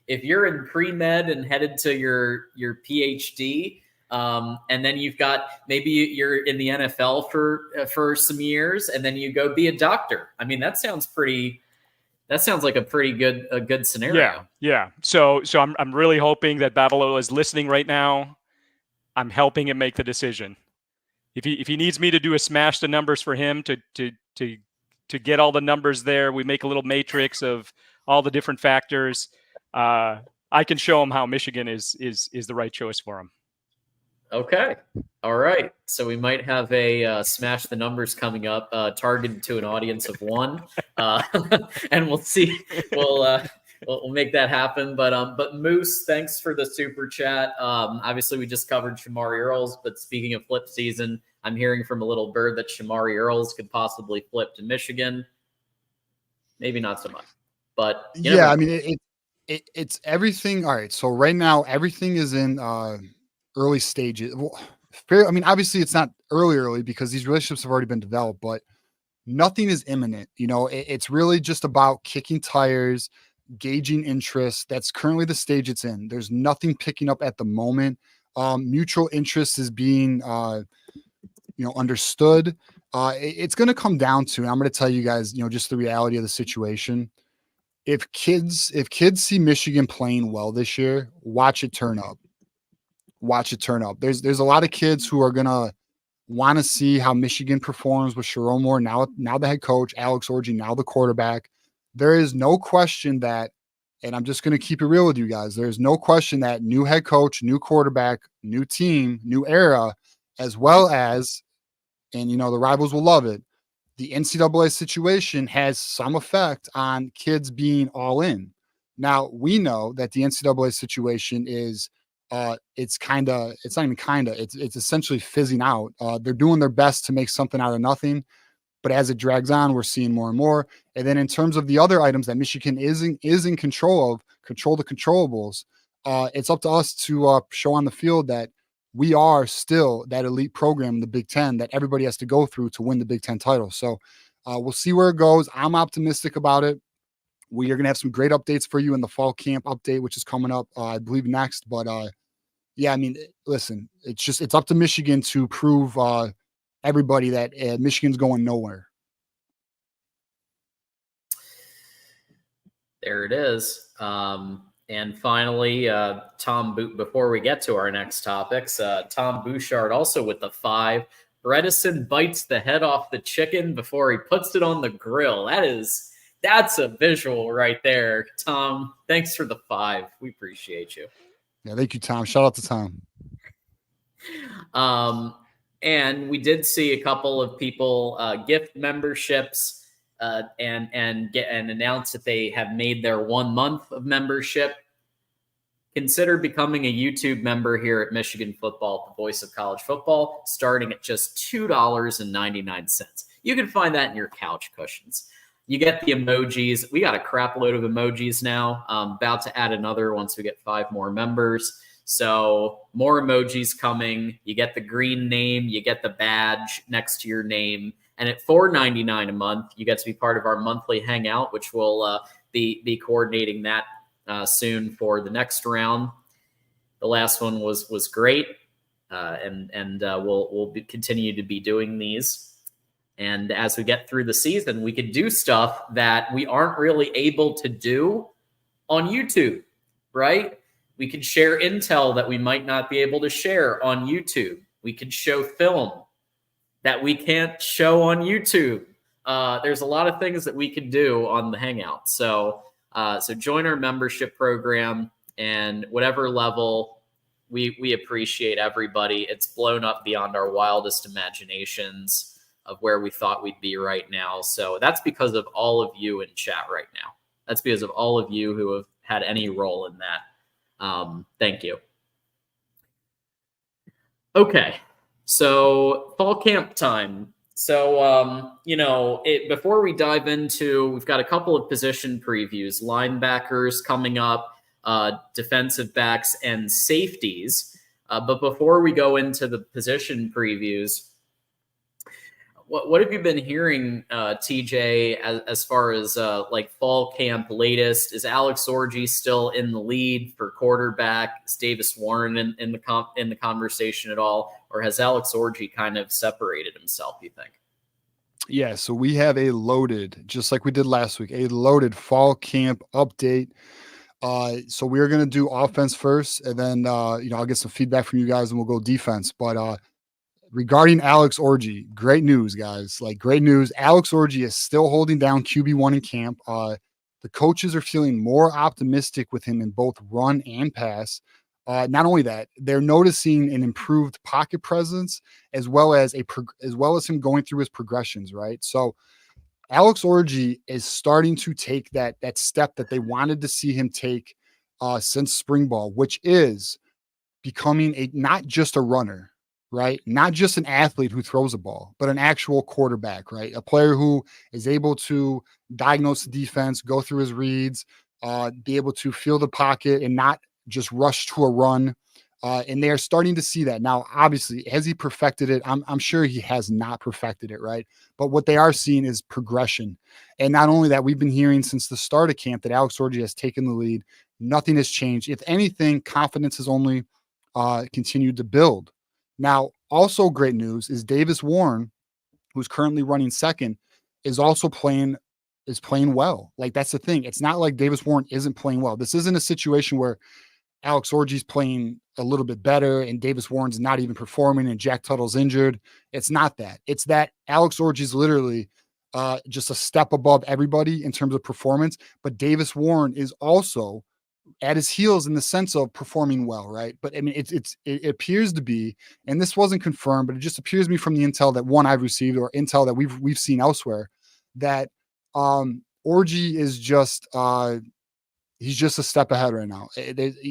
Speaker 1: If you're in pre-med and headed to your PhD, and then you've got, maybe you're in the NFL for some years, and then you go be a doctor. I mean, that sounds like a pretty good scenario.
Speaker 4: Yeah. So I'm really hoping that Babalola is listening right now. I'm helping him make the decision. If he needs me to do a smash the numbers for him to get all the numbers there, we make a little matrix of all the different factors. I can show him how Michigan is the right choice for him.
Speaker 1: Okay. All right. So we might have a smash the numbers coming up, targeted to an audience of 1, and we'll see. We'll make that happen. But Moose, thanks for the super chat. Obviously, we just covered Shamari Earls, but speaking of flip season, I'm hearing from a little bird that Shamari Earls could possibly flip to Michigan. Maybe not so much, but
Speaker 3: Yeah, I mean, it's everything. All right, so right now everything is in early stages. Well, I mean, obviously it's not early because these relationships have already been developed, but nothing is imminent. You know, it's really just about kicking tires, gauging interest. That's currently the stage it's in. There's nothing picking up at the moment. Mutual interest is being understood. It's going to come down to, and I'm going to tell you guys, just the reality of the situation. If kids see Michigan playing well this year, watch it turn up. Watch it turn up. There's a lot of kids who are going to want to see how Michigan performs with Sharon Moore, now the head coach, Alex Orji, now the quarterback. There is no question that, and I'm just going to keep it real with you guys, there's no question that new head coach, new quarterback, new team, new era, as well as, and the rivals will love it, the NCAA situation has some effect on kids being all in. Now, we know that the NCAA situation is it's essentially fizzing out. They're doing their best to make something out of nothing, but as it drags on, we're seeing more and more. And then in terms of the other items that Michigan is in control of, control the controllables, it's up to us to show on the field that we are still that elite program in the Big Ten that everybody has to go through to win the Big Ten title. So we'll see where it goes. I'm optimistic about it. We are going to have some great updates for you in the fall camp update, which is coming up, I believe, next. But yeah, I mean, listen, it's up to Michigan to prove everybody that Michigan's going nowhere.
Speaker 1: There it is. And finally, before we get to our next topics, Tom Bouchard also with the 5. Bredesen bites the head off the chicken before he puts it on the grill. That's a visual right there. Tom, thanks for the 5. We appreciate you.
Speaker 3: Yeah, thank you, Tom. Shout out to Tom.
Speaker 1: And we did see a couple of people gift memberships and announce that they have made their 1 month of membership. Consider becoming a YouTube member here at Michigan Football, the voice of college football, starting at just $2.99. You can find that in your couch cushions. You get the emojis. We got a crap load of emojis now. About to add another once we get 5 more members. So more emojis coming. You get the green name. You get the badge next to your name. And at $4.99 a month, you get to be part of our monthly hangout, which will be coordinating that soon for the next round. The last one was great, and we'll continue to be doing these. And as we get through the season, we could do stuff that we aren't really able to do on YouTube, right? We could share intel that we might not be able to share on YouTube. We could show film that we can't show on YouTube. There's a lot of things that we could do on the Hangout. So join our membership program, and whatever level, we appreciate everybody. It's blown up beyond our wildest imaginations of where we thought we'd be right now. So that's because of all of you in chat right now. That's because of all of you who have had any role in that. Thank you. Okay, so fall camp time. So, before we dive into, we've got a couple of position previews, linebackers coming up, defensive backs, and safeties. But before we go into the position previews, what have you been hearing, TJ, as far as like fall camp latest? Is Alex Orji still in the lead for quarterback? Is Davis Warren in the conversation at all, or has Alex Orji kind of separated himself, you think?
Speaker 3: Yeah, so we have a loaded, just like we did last week, a loaded fall camp update. So we're gonna do offense first, and then I'll get some feedback from you guys, and we'll go defense. But regarding Alex Orji, great news, guys. Like, great news. Alex Orji is still holding down QB1 in camp. The coaches are feeling more optimistic with him in both run and pass. Not only that, they're noticing an improved pocket presence as well as him going through his progressions, right? So Alex Orji is starting to take that step that they wanted to see him take since spring ball, which is becoming not just a runner, right? Not just an athlete who throws a ball, but an actual quarterback, right? A player who is able to diagnose the defense, go through his reads, be able to feel the pocket and not just rush to a run. And they are starting to see that. Now, obviously, has he perfected it? I'm sure he has not perfected it, right? But what they are seeing is progression. And not only that, we've been hearing since the start of camp that Alex Orji has taken the lead. Nothing has changed. If anything, confidence has only continued to build. Now, also great news is Davis Warren, who's currently running second, is also playing well. Like, that's the thing. It's not like Davis Warren isn't playing well. This isn't a situation where Alex Orji's playing a little bit better and Davis Warren's not even performing and Jack Tuttle's injured. It's not that. It's that Alex Orji's literally just a step above everybody in terms of performance, but Davis Warren is also at his heels in the sense of performing well, right? But I mean, it appears to be, and this wasn't confirmed, but it just appears to me from the intel that I've received or intel that we've seen elsewhere, that Orji is just he's just a step ahead right now.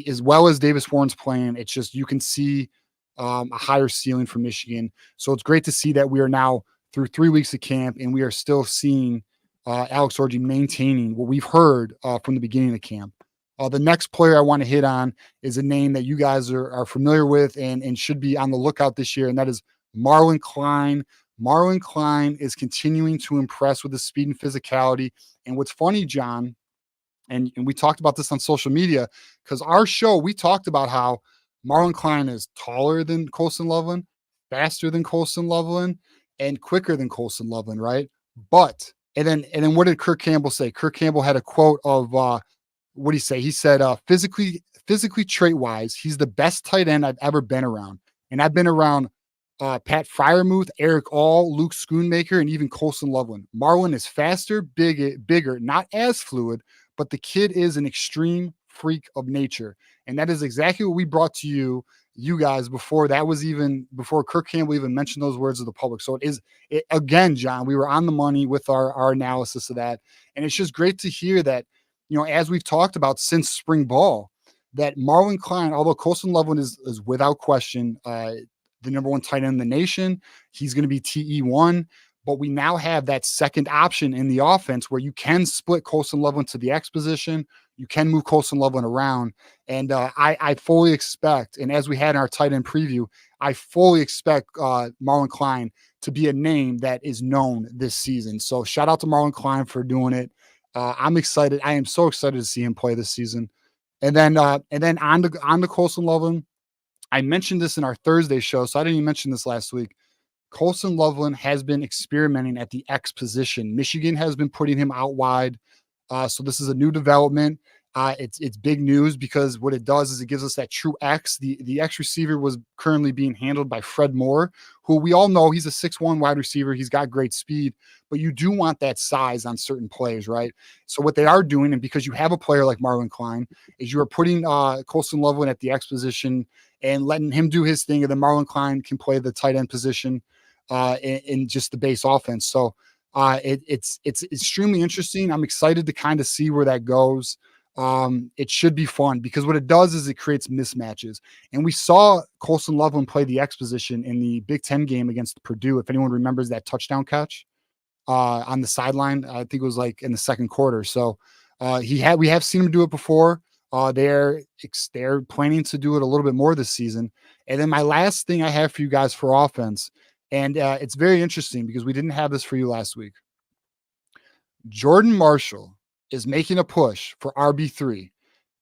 Speaker 3: As well as Davis Warren's playing, it's just you can see a higher ceiling for Michigan. So it's great to see that we are now through 3 weeks of camp and we are still seeing Alex Orji maintaining what we've heard from the beginning of camp. The next player I want to hit on is a name that you guys are familiar with and should be on the lookout this year, and that is Marlon Klein. Marlon Klein is continuing to impress with his speed and physicality. And what's funny, John, and we talked about this on social media, because our show, we talked about how Marlon Klein is taller than Colson Loveland, faster than Colson Loveland, and quicker than Colson Loveland, right? But, and then what did Kirk Campbell say? Kirk Campbell had a quote of, what did he say? He said, physically trait-wise, he's the best tight end I've ever been around. And I've been around Pat Freiermuth, Eric All, Luke Schoonmaker, and even Colson Loveland. Marlon is faster, bigger, not as fluid, but the kid is an extreme freak of nature. And that is exactly what we brought to you guys before Kirk Campbell even mentioned those words to the public. So again, John, we were on the money with our analysis of that. And it's just great to hear that, as we've talked about since spring ball, that Marlon Klein, although Colson Loveland is without question the number one tight end in the nation, he's going to be TE1. But we now have that second option in the offense where you can split Colson Loveland to the X position. You can move Colson Loveland around. And I fully expect, and as we had in our tight end preview, I fully expect Marlon Klein to be a name that is known this season. So shout out to Marlon Klein for doing it. I'm excited. I am so excited to see him play this season. And then on to Colson Loveland. I mentioned this in our Thursday show, so I didn't even mention this last week. Colson Loveland has been experimenting at the X position. Michigan has been putting him out wide. So this is a new development. It's big news because what it does is it gives us that true X. The X receiver was currently being handled by Fred Moore, who we all know he's a 6'1" wide receiver. He's got great speed, but you do want that size on certain plays, right? So what they are doing, and because you have a player like Marlon Klein, is you are putting Colson Loveland at the X position and letting him do his thing, and then Marlon Klein can play the tight end position in just the base offense. So it's extremely interesting. I'm excited to kind of see where that goes. It should be fun because what it does is it creates mismatches. And we saw Colson Loveland play the X position in the Big Ten game against Purdue. If anyone remembers that touchdown catch on the sideline, I think it was like in the second quarter. So we have seen him do it before. They're planning to do it a little bit more this season. And then my last thing I have for you guys for offense, and it's very interesting because we didn't have this for you last week. Jordan Marshall is making a push for RB3.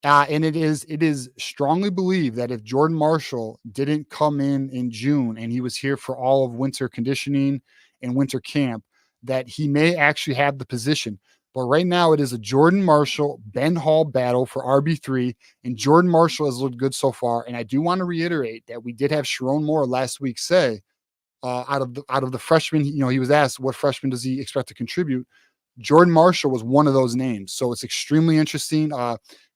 Speaker 3: And it is strongly believed that if Jordan Marshall didn't come in June and he was here for all of winter conditioning and winter camp, that he may actually have the position. But right now it is a Jordan Marshall, Ben Hall battle for RB3, and Jordan Marshall has looked good so far. And I do want to reiterate that we did have Sharon Moore last week say, out of the freshmen, he was asked what freshman does he expect to contribute. Jordan Marshall was one of those names. So it's extremely interesting.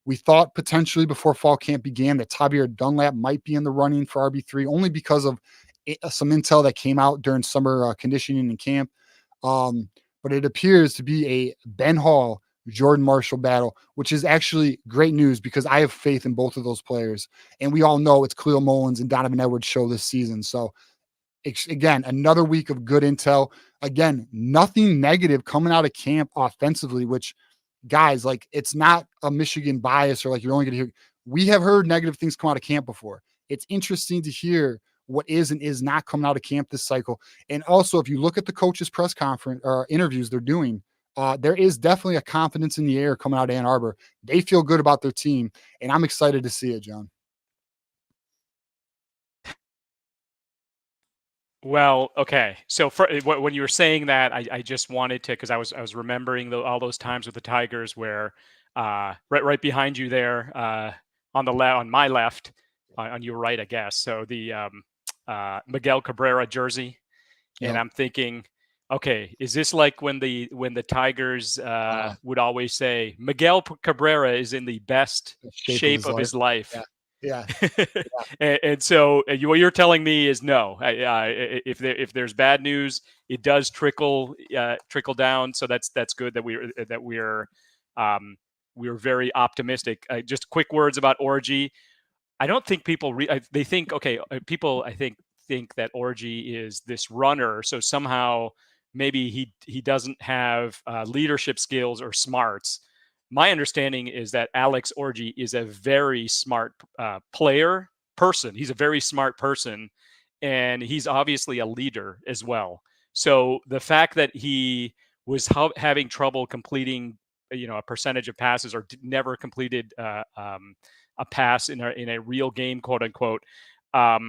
Speaker 3: We thought potentially before fall camp began that Tabir Dunlap might be in the running for RB3 only because of some intel that came out during summer conditioning and camp. But it appears to be a Ben Hall, Jordan Marshall battle, which is actually great news because I have faith in both of those players. And we all know it's Khalil Mullins and Donovan Edwards show this season. So again, another week of good intel. Again, nothing negative coming out of camp offensively, which guys, like, it's not a Michigan bias or like you're only going to hear. We have heard negative things come out of camp before. It's interesting to hear what is and is not coming out of camp this cycle. And also, if you look at the coaches' press conference or interviews they're doing, there is definitely a confidence in the air coming out of Ann Arbor. They feel good about their team, and I'm excited to see it, John.
Speaker 4: Well, okay. So when you were saying that, I just wanted to, because I was remembering all those times with the Tigers where right behind you there on my left, on your right, I guess. So the Miguel Cabrera jersey, and I'm thinking, okay, is this like when the Tigers would always say Miguel Cabrera is in the best shape of his life?
Speaker 3: Yeah.
Speaker 4: and so what you're telling me is no. If there's bad news, it does trickle down. So that's good that we're very optimistic. Just quick words about Orji. I don't think people they think, okay, people I think that Orji is this runner. So somehow maybe he doesn't have leadership skills or smarts. My understanding is that Alex Orji is a very smart person. He's a very smart person, and he's obviously a leader as well. So the fact that he was having trouble completing, a percentage of passes or never completed a pass in a real game, quote unquote, I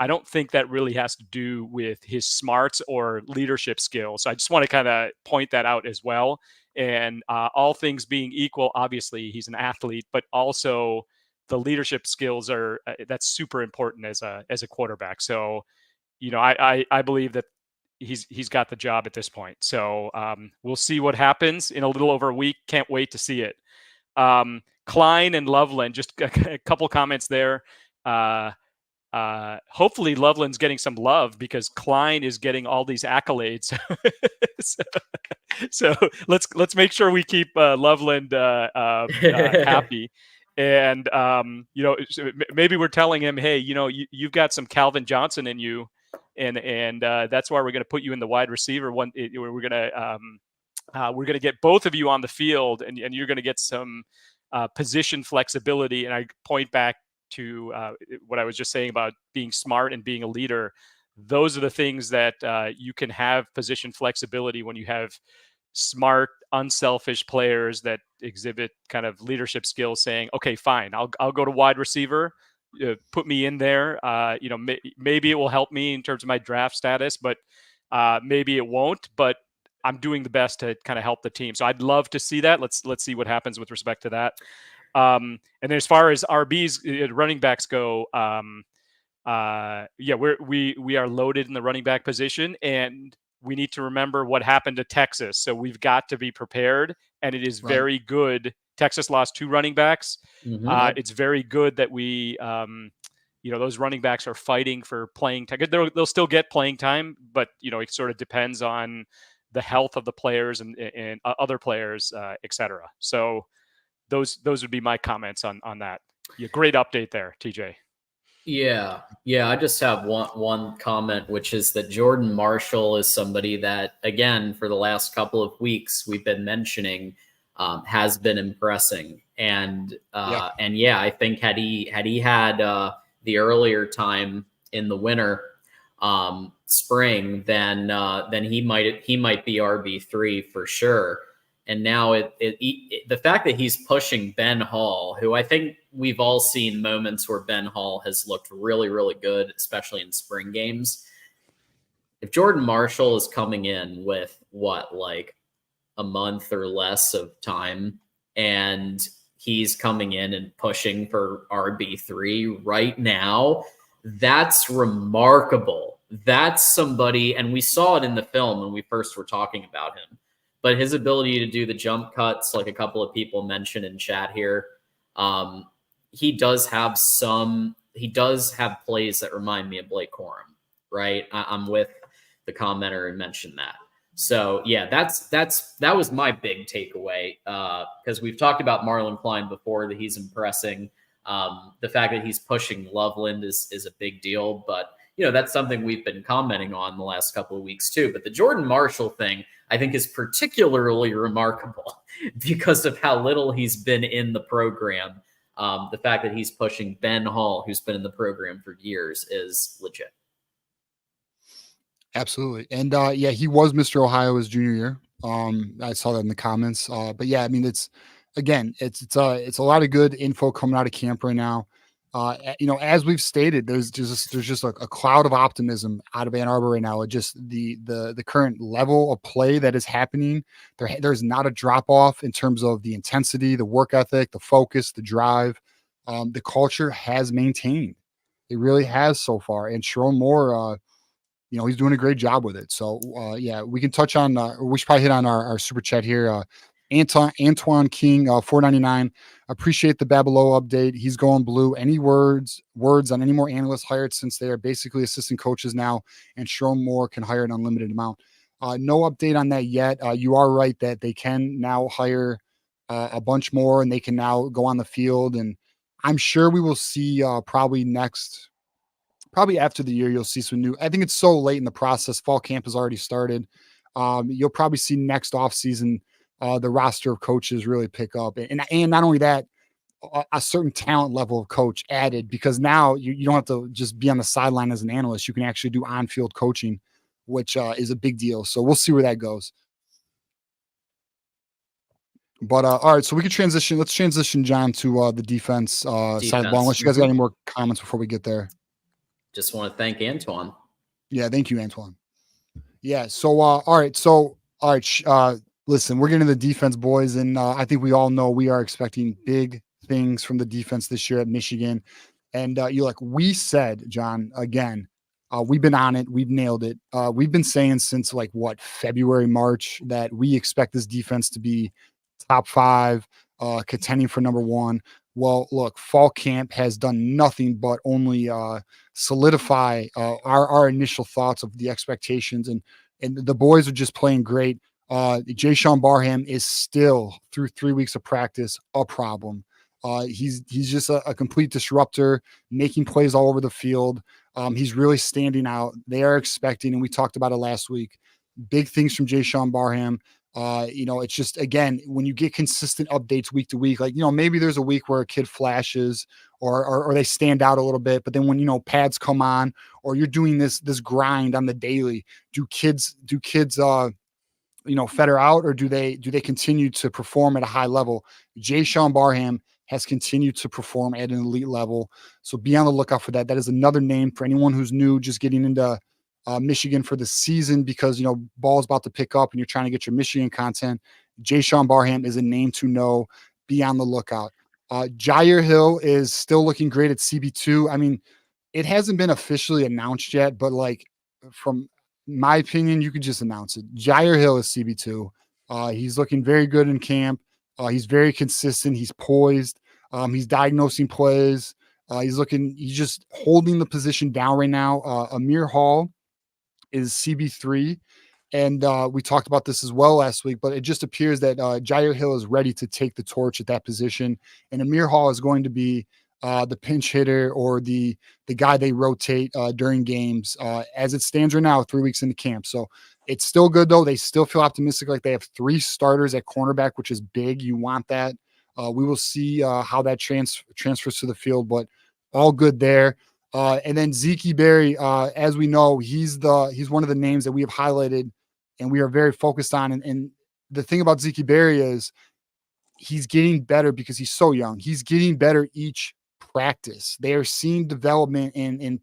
Speaker 4: don't think that really has to do with his smarts or leadership skills. So I just want to kind of point that out as well. And all things being equal, obviously he's an athlete, but also the leadership skills are that's super important as a quarterback. So, I believe that he's got the job at this point. So we'll see what happens in a little over a week. Can't wait to see it. Klein and Loveland, just a couple comments there. Hopefully Loveland's getting some love because Klein is getting all these accolades. so let's make sure we keep Loveland happy. And maybe we're telling him, hey, you've got some Calvin Johnson in you, and that's why we're going to put you in the wide receiver one. We're going to get both of you on the field, and you're going to get some position flexibility. And I point back to what I was just saying about being smart and being a leader. Those are the things that you can have position flexibility when you have smart, unselfish players that exhibit kind of leadership skills, saying, okay, fine, I'll go to wide receiver, put me in there. Maybe it will help me in terms of my draft status, but maybe it won't, but I'm doing the best to kind of help the team. So I'd love to see that. Let's see what happens with respect to that. And then as far as RBs, running backs go, we are loaded in the running back position, and we need to remember what happened to Texas. So we've got to be prepared, and it is very good. Texas lost 2 running backs. Mm-hmm. It's very good that we, those running backs are fighting for playing time. They'll still get playing time, but it sort of depends on the health of the players and other players, et cetera. So those would be my comments on that. Yeah, great update there, TJ.
Speaker 1: Yeah. I just have one comment, which is that Jordan Marshall is somebody that, again, for the last couple of weeks we've been mentioning, has been impressing. And I think had he had the earlier time in the winter, spring, then he might be RB3 for sure. And now the fact that he's pushing Ben Hall, who I think we've all seen moments where Ben Hall has looked really, really good, especially in spring games. If Jordan Marshall is coming in with like a month or less of time, and he's coming in and pushing for RB3 right now, that's remarkable. That's somebody, and we saw it in the film when we first were talking about him, but his ability to do the jump cuts, like a couple of people mentioned in chat here, he does have plays that remind me of Blake Corum, right? I'm with the commenter and mentioned that. So yeah, that was my big takeaway, because we've talked about Marlon Klein before, that he's impressing. The fact that he's pushing Loveland is a big deal, but that's something we've been commenting on the last couple of weeks too. But the Jordan Marshall thing, I think, is particularly remarkable because of how little he's been in the program. The fact that he's pushing Ben Hall, who's been in the program for years, is legit.
Speaker 3: Absolutely. And he was Mr. Ohio his junior year. I saw that in the comments. But yeah, I mean, it's a lot of good info coming out of camp right now. As we've stated, there's just a cloud of optimism out of Ann Arbor right now. Just the current level of play that is happening. There's not a drop off in terms of the intensity, the work ethic, the focus, the drive. The culture has maintained. It really has so far. And Sharon Moore, he's doing a great job with it. So we can touch on, we should probably hit on our super chat here. Antoine King, $4.99. Appreciate the Babalola update. He's going blue. Any words on any more analysts hired, since they are basically assistant coaches now, and Sharon Moore can hire an unlimited amount? No update on that yet. You are right that they can now hire a bunch more, and they can now go on the field. And I'm sure we will see probably after the year, you'll see some new. I think it's so late in the process. Fall camp has already started. You'll probably see next offseason the roster of coaches really pick up. And not only that, a certain talent level of coach added, because now you don't have to just be on the sideline as an analyst. You can actually do on-field coaching, which is a big deal. So we'll see where that goes. But all right, so we can transition. Let's transition, John, to the defense side of the ball. Unless you guys got any more comments before we get there.
Speaker 1: Just want to thank Antoine.
Speaker 3: Yeah, thank you, Antoine. Yeah, so all right. Listen, we're getting to the defense, boys, and I think we all know we are expecting big things from the defense this year at Michigan. And we said, John, again, we've been on it. We've nailed it. We've been saying since February, March, that we expect this defense to be top 5, contending for number 1. Well, look, fall camp has done nothing but only solidify our initial thoughts of the expectations, and the boys are just playing great. Jay-Sean Barham is still, through 3 weeks of practice, a problem. He's just a complete disruptor, making plays all over the field. He's really standing out. They are expecting, and we talked about it last week, big things from Jay-Sean Barham. It's just, again, when you get consistent updates week to week, maybe there's a week where a kid flashes or they stand out a little bit, but then when, pads come on, or you're doing this grind on the daily, do kids fetter out, or do they continue to perform at a high level? Jay-Sean Barham has continued to perform at an elite level. So be on the lookout for that. That is another name for anyone who's new, just getting into Michigan for the season, because ball's about to pick up and you're trying to get your Michigan content. Jay-Sean Barham is a name to know. Be on the lookout. Jair Hill is still looking great at CB2. I mean, it hasn't been officially announced yet, but from my opinion, you could just announce it. Jair Hill is CB2. He's looking very good in camp. He's very consistent. He's poised. He's diagnosing plays. He's just holding the position down right now. Amir Hall is CB3. And we talked about this as well last week, but it just appears that Jair Hill is ready to take the torch at that position. And Amir Hall is going to be the pinch hitter, or the guy they rotate during games as it stands right now, 3 weeks into camp. So it's still good, though. They still feel optimistic, like they have 3 starters at cornerback, which is big. You want that. We will see how that transfers to the field, but all good there. And then Zeke Berry, as we know, he's one of the names that we have highlighted and we are very focused on. And the thing about Zeke Berry is he's getting better because he's so young. He's getting better each practice. They are seeing development and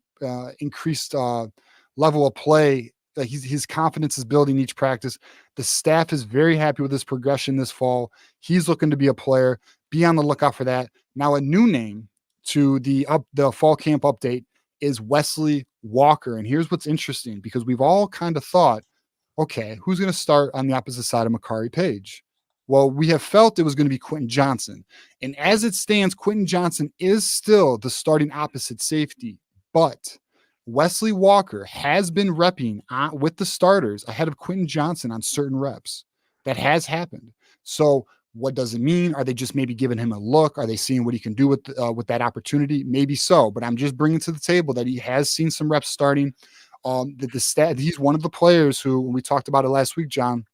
Speaker 3: increased level of play. Like his confidence is building each practice. The staff is very happy with his progression this fall. He's looking to be a player. Be on the lookout for that. Now, a new name to the fall camp update is Wesley Walker. And here's what's interesting, because we've all kind of thought, okay, who's going to start on the opposite side of Makari Page? Well, we have felt it was going to be Quentin Johnson. And as it stands, Quentin Johnson is still the starting opposite safety, but Wesley Walker has been repping with the starters ahead of Quentin Johnson on certain reps. That has happened. So what does it mean? Are they just maybe giving him a look? Are they seeing what he can do with that opportunity? Maybe so, but I'm just bringing to the table that he has seen some reps starting. He's one of the players who, when we talked about it last week, John,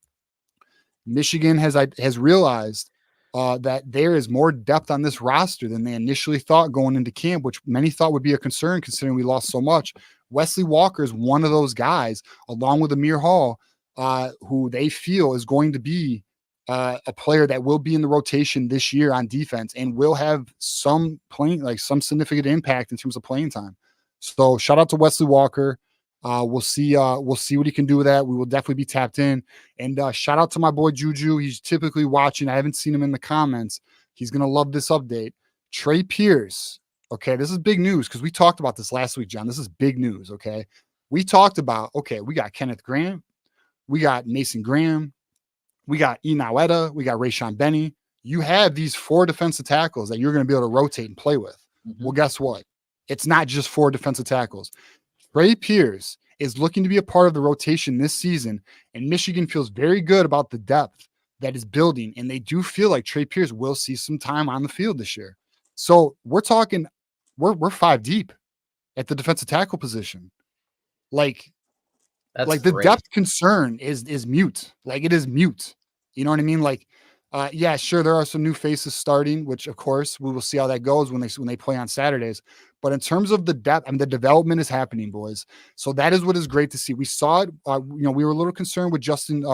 Speaker 3: Michigan has realized that there is more depth on this roster than they initially thought going into camp, which many thought would be a concern considering we lost so much. Wesley Walker is one of those guys, along with Amir Hall, who they feel is going to be a player that will be in the rotation this year on defense and will have some significant impact in terms of playing time. So shout out to Wesley Walker. We'll see what he can do with that. We will definitely be tapped in. And shout out to my boy Juju. He's typically watching. I haven't seen him in the comments. He's going to love this update. Trey Pierce. Okay, this is big news because we talked about this last week, John. This is big news, okay? We talked about, we got Kenneth Graham. We got Mason Graham. We got Inaweta. We got Rayshawn Benny. You have these 4 defensive tackles that you're going to be able to rotate and play with. Mm-hmm. Well, guess what? It's not just 4 defensive tackles. Trey Pierce is looking to be a part of the rotation this season, and Michigan feels very good about the depth that is building, and they do feel like Trey Pierce will see some time on the field this year. So we're talking, we're 5 deep at the defensive tackle position. The
Speaker 1: great.
Speaker 3: Depth concern is mute. Like, it is mute. You know what I mean? Like, yeah, sure, there are some new faces starting, which of course we will see how that goes when they play on Saturdays. But in terms of the depth, the development is happening, boys. So that is what is great to see. We saw it. We were a little concerned with Justin,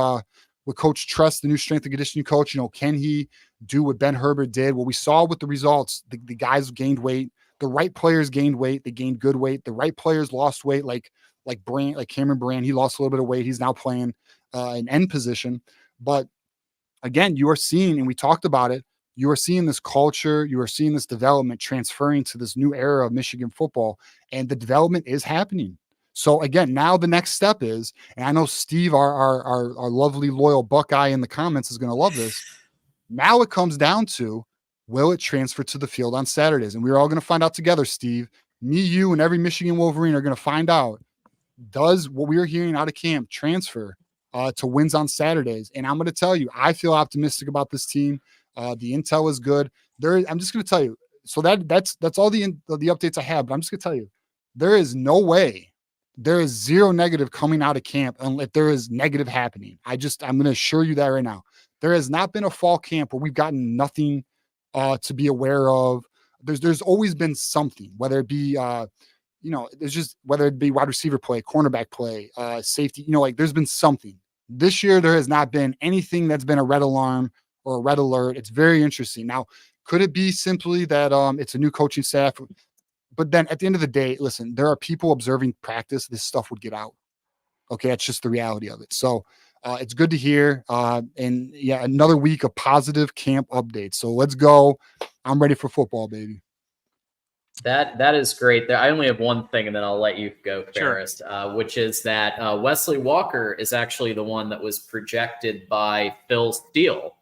Speaker 3: with Coach Trust, the new strength and conditioning coach. can he do what Ben Herbert did? Well, we saw with the results, the guys gained weight. The right players gained weight. They gained good weight. The right players lost weight, like Cameron Brand. He lost a little bit of weight. He's now playing an end position. But again, you are seeing, and we talked about it, you are seeing this culture, you are seeing this development transferring to this new era of Michigan football, and the development is happening. So again, now the next step is, and I know Steve, our lovely loyal Buckeye in the comments, is going to love this. Now it comes down to, will it transfer to the field on Saturdays? And we're all going to find out together, Steve. Me, you, and every Michigan Wolverine are going to find out, does what we are hearing out of camp transfer to wins on Saturdays? And I'm going to tell you, I feel optimistic about this team. The intel is good. I'm just going to tell you. So that's all the updates I have. But I'm just going to tell you, there is no way, there is zero negative coming out of camp unless there is negative happening. I'm going to assure you that right now. There has not been a fall camp where we've gotten nothing to be aware of. There's always been something, whether it be whether it be wide receiver play, cornerback play, safety, there's been something. This year, there has not been anything that's been a red alarm or a red alert. It's very interesting. Now, could it be simply that it's a new coaching staff? But then at the end of the day, listen, there are people observing practice. This stuff would get out. Okay, that's just the reality of it. So it's good to hear. And yeah, another week of positive camp updates. So let's go. I'm ready for football, baby.
Speaker 1: That is great. I only have one thing, and then I'll let you go, Ferris,
Speaker 4: sure.
Speaker 1: Which is that Wesley Walker is actually the one that was projected by Phil Steele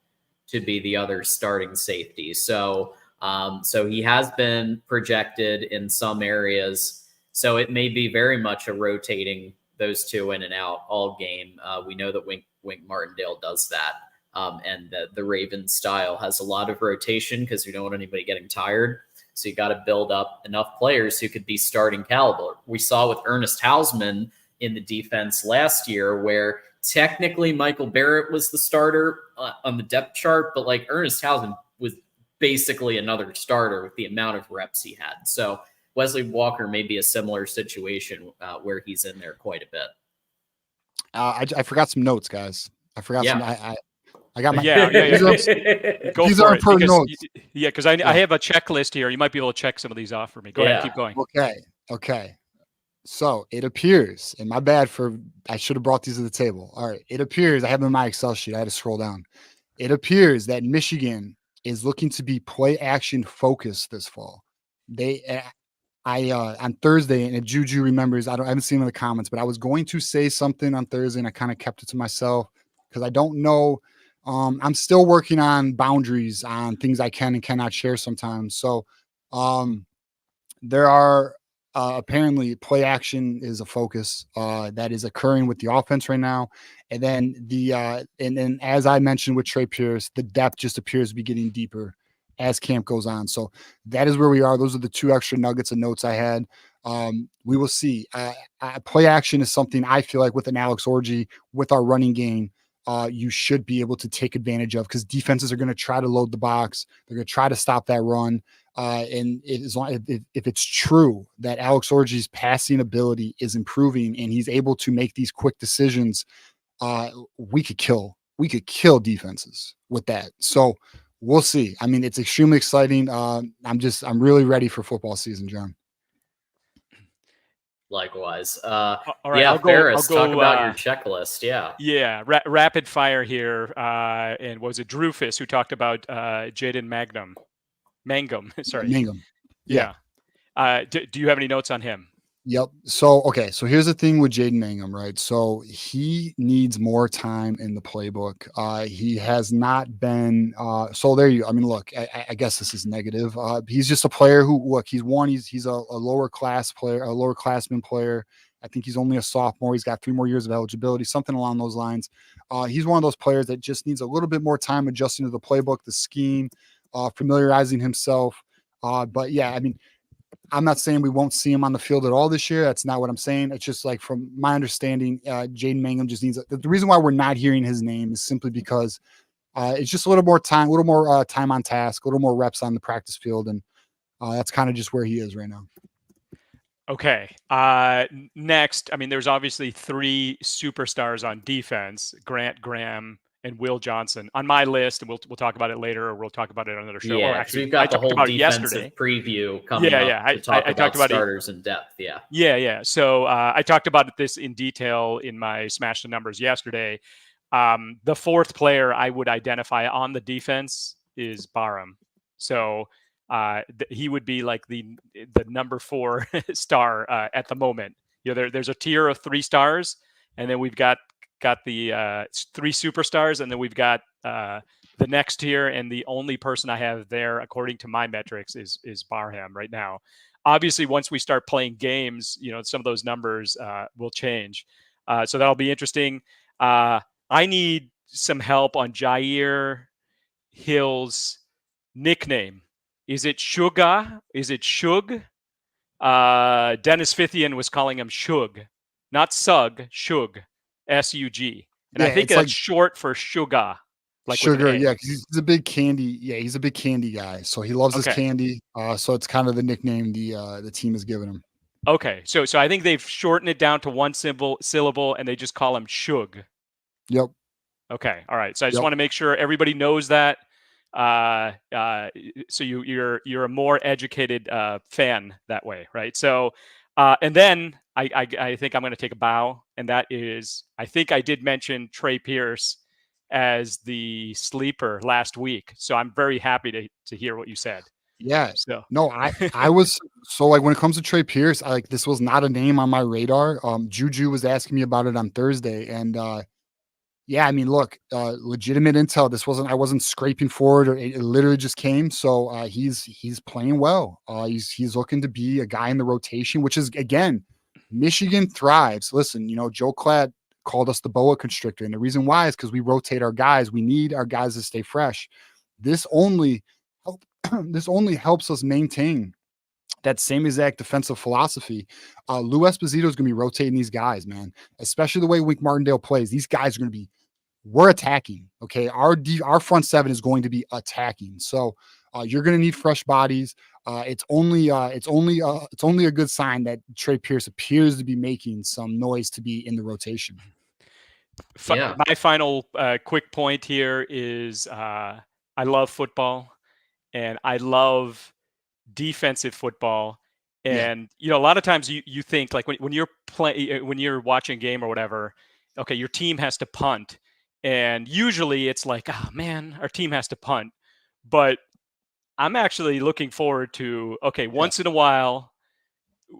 Speaker 1: to be the other starting safety. So he has been projected in some areas. So it may be very much a rotating those two in and out all game. We know that Wink Martindale does that. And the Ravens style has a lot of rotation because we don't want anybody getting tired. So you got to build up enough players who could be starting caliber. We saw with Ernest Hausman in the defense last year, where technically Michael Barrett was the starter on the depth chart, but Ernest Hausman was basically another starter with the amount of reps he had. So Wesley Walker may be a similar situation where he's in there quite a bit.
Speaker 3: I forgot some notes, guys. I forgot some. I got my
Speaker 4: yeah. Go
Speaker 3: these
Speaker 4: for
Speaker 3: are
Speaker 4: it,
Speaker 3: important
Speaker 4: because,
Speaker 3: notes.
Speaker 4: because I have a checklist here. You might be able to check some of these off for me. Go ahead, keep going.
Speaker 3: Okay. So it appears, and my bad I should have brought these to the table. All right. It appears, I have them in my Excel sheet. I had to scroll down. It appears that Michigan is looking to be play action focused this fall. On Thursday, and if Juju remembers, I haven't seen him in the comments, but I was going to say something on Thursday and I kind of kept it to myself because I don't know. I'm still working on boundaries on things I can and cannot share sometimes. So there are apparently play action is a focus that is occurring with the offense right now. And then and then as I mentioned with Trey Pierce, the depth just appears to be getting deeper as camp goes on. So that is where we are. Those are the 2 extra nuggets of notes I had. We will see. Play action is something I feel like with an Alex Orji, with our running game, you should be able to take advantage of because defenses are going to try to load the box. They're going to try to stop that run. And if it's true that Alex Orji's passing ability is improving and he's able to make these quick decisions, we could kill defenses with that. So we'll see. I mean, it's extremely exciting. I'm really ready for football season, John.
Speaker 1: Likewise.
Speaker 4: All right,
Speaker 1: yeah,
Speaker 4: I'll
Speaker 1: Ferris,
Speaker 4: go,
Speaker 1: talk about your checklist.
Speaker 4: Yeah, rapid fire here. And was it Drufus who talked about Jaden Mangum? Sorry.
Speaker 3: Mangum.
Speaker 4: Yeah. Do you have any notes on him?
Speaker 3: Yep. So here's the thing with Jaden Mangum, right? So he needs more time in the playbook. He has not been, I mean, look, I guess this is negative. He's just a player who, he's a lower class player, a lower classman player. I think he's only a sophomore. He's got 3 more years of eligibility, something along those lines. He's one of those players that just needs a little bit more time adjusting to the playbook, the scheme, familiarizing himself. But yeah, I mean, I'm not saying we won't see him on the field at all this year. That's not what I'm saying. It's just like from my understanding, Jaden Mangum just needs the reason why we're not hearing his name is simply because it's just a little more time on task, a little more reps on the practice field. And that's kind of just where he is right now.
Speaker 4: Okay. Next, I mean, there's obviously 3 superstars on defense, Grant Graham and Will Johnson on my list, and we'll talk about it later, or we'll talk about it on another show.
Speaker 1: Yeah,
Speaker 4: actually,
Speaker 1: we've got the whole defensive
Speaker 4: yesterday.
Speaker 1: preview coming up to talk about starters in depth.
Speaker 4: Yeah. So I talked about this in detail in my Smash the Numbers yesterday. The 4th player I would identify on the defense is Barham. So he would be like the number 4 star at the moment. You know, there's a tier of 3 stars, and then we've got the 3 superstars, and then we've got the next tier, and the only person I have there, according to my metrics, is Barham right now. Obviously, once we start playing games, you know, some of those numbers will change. So that'll be interesting. I need some help on Jair Hill's nickname. Is it Suga? Is it Shug? Dennis Fithian was calling him Shug, not Sug, Shug. S-U-G. And I think that's short for Sugar. Like
Speaker 3: sugar, yeah, because he's a big candy. Yeah, he's a big candy guy. So he loves his candy. So it's kind of the nickname the team has given him.
Speaker 4: Okay. So I think they've shortened it down to 1 syllable and they just call him Shug.
Speaker 3: Yep.
Speaker 4: Okay. All right. So I just want to make sure everybody knows that. So you're a more educated fan that way, right? So and then I think I'm going to take a bow, and that is, I think I did mention Trey Pierce as the sleeper last week. So I'm very happy to hear what you said.
Speaker 3: Yeah. So no, I was so like when it comes to Trey Pierce, this was not a name on my radar. Juju was asking me about it on Thursday, and yeah, I mean, look, legitimate intel. I wasn't scraping for it, or it literally just came. So he's playing well. He's looking to be a guy in the rotation, which is, again, Michigan thrives. Listen, you know, Joe Klatt called us the boa constrictor, and the reason why is because we rotate our guys. We need our guys to stay fresh. This only helps us maintain that same exact defensive philosophy. Lou Esposito is going to be rotating these guys, man, especially the way Wink Martindale plays. These guys are going to be, we're attacking. Okay. Our front 7 is going to be attacking. So You're going to need fresh bodies. It's only a good sign that Trey Pierce appears to be making some noise to be in the rotation.
Speaker 4: My final quick point here is I love football and I love defensive football. And, a lot of times you think like when you're watching a game or whatever, okay, your team has to punt. And usually it's like, oh man, our team has to punt. But I'm actually looking forward to, okay, once in a while,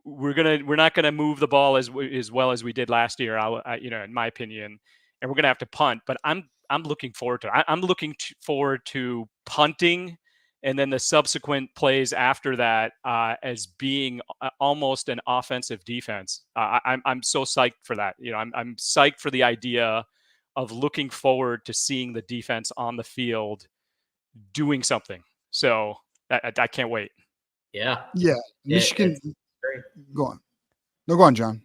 Speaker 4: we're not gonna move the ball as well as we did last year. In my opinion, and we're gonna have to punt. But I'm looking forward to. I'm looking forward to punting, and then the subsequent plays after that as being almost an offensive defense. I'm so psyched for that. I'm psyched for the idea of looking forward to seeing the defense on the field doing something. So I can't wait.
Speaker 1: Yeah.
Speaker 3: Michigan. Go on. No, go on, John.